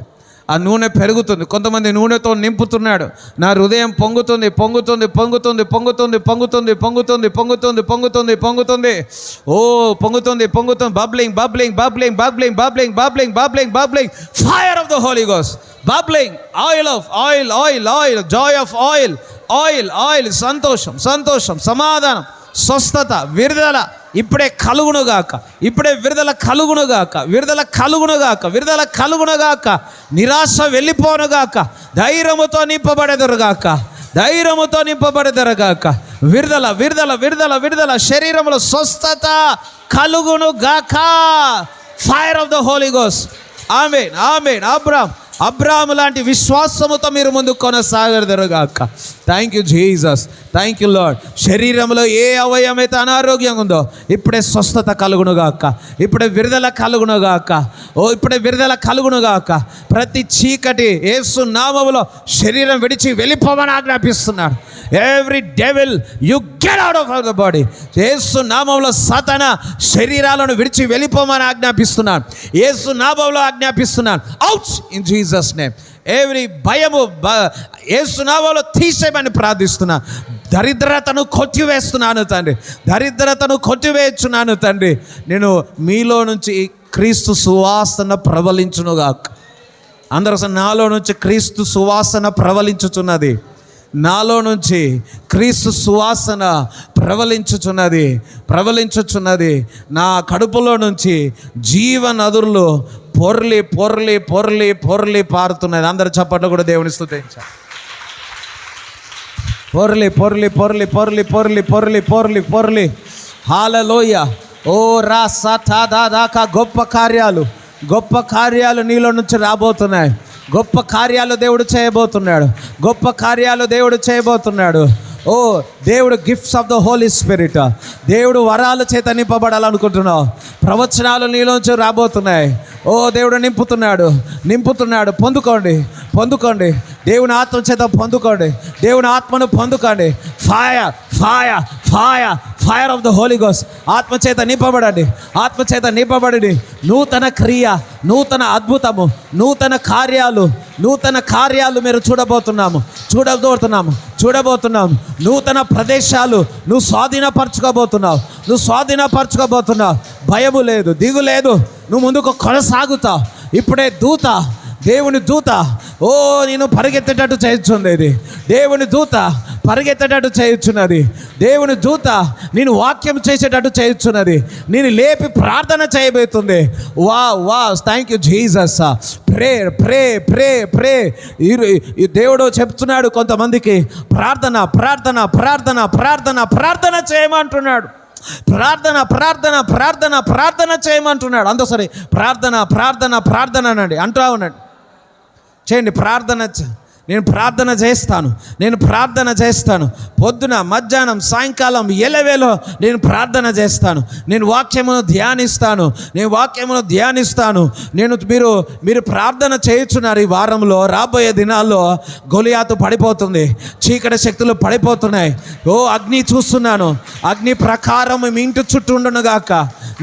ఆ నూనె పెరుగుతుంది. కొంతమంది నూనెతో నింపుతున్నాడు. నా హృదయం పొంగుతుంది. పొంగుతుంది. Fire of the holy ghost, bubbling, oil, joy of oil, సంతోషం, సమాధానం, స్వస్థత, విడుదల ఇప్పుడే కలుగునుగాక. విడుదల కలుగునుగాక. నిరాశ వెళ్ళిపోనుగాక. ధైర్యముతో నింపబడెదరుగాక. విడుదల శరీరంలో స్వస్థత కలుగునుగాక. Fire of the holy ghost. Amen. అబ్రాహాము లాంటి విశ్వాసముతో మీరు ముందు కొనసాగదరుగాక. Thank you Jesus, thank you Lord. శరీరంలో ఏ అవయవం అయితే అనారోగ్యంగా ఉందో ఇప్పుడే స్వస్థత కలుగునుగాక. ఇప్పుడే విడుదల కలుగునుగాక. ప్రతి చీకటి యేసు నామములో శరీరం విడిచి వెళ్ళిపోమని ఆజ్ఞాపిస్తున్నాడు. Every devil you get out of the body. యేసు నామములో సాతాన శరీరాలను విడిచి వెళ్ళిపోమని ఆజ్ఞాపిస్తున్నాను. యేసు నామములో ఆజ్ఞాపిస్తున్నాను. Out in Jesus name. Every భయము యేసు నామములో తీసేయమని ప్రార్థిస్తున్నా. దరిద్రతను కొట్టివేస్తున్నాను తండ్రి. నేను మీలో నుంచి క్రీస్తు సువాసన ప్రబలించునుగాక. అందరూ నాలో నుంచి క్రీస్తు సువాసన ప్రబలించుచున్నది. నాలో నుంచి క్రీస్తు సువాసన ప్రబలించుచున్నది. నా కడుపులో నుంచి జీవ నదులు పొర్లి పారుతున్నది. అందరు చప్పట్లు కూడా దేవుని స్తుతించాలి. పొర్లి. హల్లెలూయా. రా సతాదాకా గొప్ప కార్యాలు నీలో నుంచి రాబోతున్నాయి. గొప్ప కార్యాలు దేవుడు చేయబోతున్నాడు. దేవుడు gifts of the holy spirit, దేవుడు వరాల చేత నింపబడాలనుకుంటున్నావు. ప్రవచనాలు నీలోంచి రాబోతున్నాయి. దేవుడు నింపుతున్నాడు. పొందుకోండి. దేవుని ఆత్మ చేత పొందుకోండి. దేవుని ఆత్మను పొందుకోండి. Fire of the holy ghost. ఆత్మ చేత నింపబడండి. నూతన క్రియ, నూతన అద్భుతము, నూతన కార్యాలు మీరు చూడబోతున్నాము. నూతన ప్రదేశాలు నువ్వు స్వాధీనపరచుకోబోతున్నావు. భయము లేదు, దిగు లేదు. నువ్వు ముందుకు కొనసాగుతావు. ఇప్పుడే దేవుని దూత నేను పరిగెత్తేటట్టు చేయుచున్నది. దేవుని దూత నేను వాక్యం చేసేటట్టు చేయుచున్నది. నేను లేపి ప్రార్థన చేయబోతుంది. Thank you Jesus. ప్రే. దేవుడు చెప్తున్నాడు కొంతమందికి ప్రార్థన చేయమంటున్నాడు. ప్రార్థన చేయమంటున్నాడు. సరే ప్రార్థన అనండి, అంటూ ఉన్నాడు. చేయండి ప్రార్థన. నేను ప్రార్థన చేస్తాను. పొద్దున, మధ్యాహ్నం, సాయంకాలం, ఎలవేలో నేను ప్రార్థన చేస్తాను. నేను వాక్యమును ధ్యానిస్తాను. మీరు ప్రార్థన చేయుచున్నారు. ఈ వారంలో, రాబోయే దినాల్లో గొలియాతు పడిపోతుంది. చీకటి శక్తులు పడిపోతున్నాయి. అగ్ని చూస్తున్నాను. అగ్ని ప్రకారం మీ ఇంటి చుట్టూ ఉండునుగాక.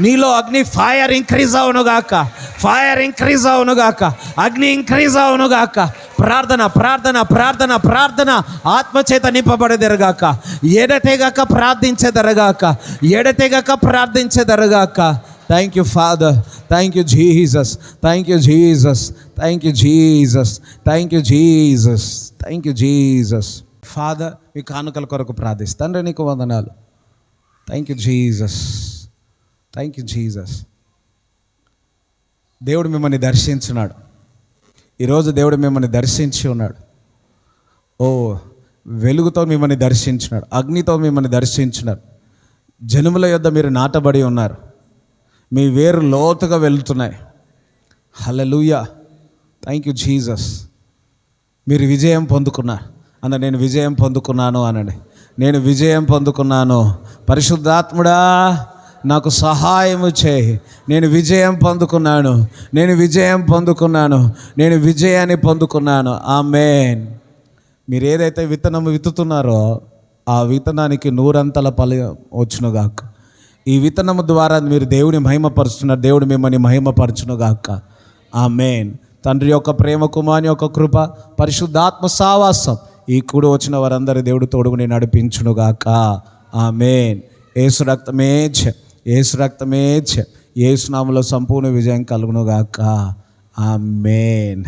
నీలో అగ్ని ఫైర్ ఇంక్రీజ్ అవునుగాక, ఫైర్ ఇంక్రీజ్ అవునుగాక, అగ్ని ఇంక్రీజ్ అవునుగాక. ప్రార్థన ప్రార్థన ప్రార్థన ప్రార్థన ఆత్మచేత నింపబడదెరగాక, ఎడతెగక ప్రార్థించెదరగాక, ఎడతెగక ప్రార్థించెదరగాక. Thank you father, thank you Jesus, thank you Jesus, thank you Jesus, thank you Jesus, thank you Jesus. Father, మీ కానుకల కొరకు ప్రార్థిస్తాను. నీకు వందనాలు. Thank you Jesus, thank you Jesus. దేవుడు మిమ్మల్ని దర్శించున్నాడు. ఈరోజు దేవుడు మిమ్మల్ని దర్శించి ఉన్నాడు. ఓ, వెలుగుతో మిమ్మల్ని దర్శించినాడు, అగ్నితో మిమ్మల్ని దర్శించినాడు. జనముల యొద్ద మీరు నాటబడి ఉన్నారు. మీ వేరు లోతుగా వెళ్తున్నాయి. హల్లెలూయా, థ్యాంక్ యూ జీసస్. మీరు విజయం పొందుకున్నారు అన్న. నేను విజయం పొందుకున్నాను అనండి. నేను విజయం పొందుకున్నాను. పరిశుద్ధాత్ముడా నాకు సహాయము చేయి. నేను విజయం పొందుకున్నాను, నేను విజయం పొందుకున్నాను, నేను విజయాన్ని పొందుకున్నాను. ఆమేన్. మీరు ఏదైతే విత్తనం విత్తుతున్నారో ఆ విత్తనానికి 100 ఫలం వచ్చునుగాక. ఈ విత్తనము ద్వారా మీరు దేవుని మహిమపరుస్తున్నారు. దేవుడు మిమ్మల్ని మహిమపరచునుగాక. ఆమేన్. తండ్రి యొక్క ప్రేమ, కుమారుని యొక్క కృప, పరిశుద్ధాత్మ సావాసం ఈ కూడి వచ్చిన వారందరి దేవుడు తోడుగుని నడిపించునుగాక. ఆమేన్. యేసు రక్తమే జయం, యేసు రక్తమే జయం. యేసు నామములో సంపూర్ణ విజయం కలుగునుగాక. ఆమేన్.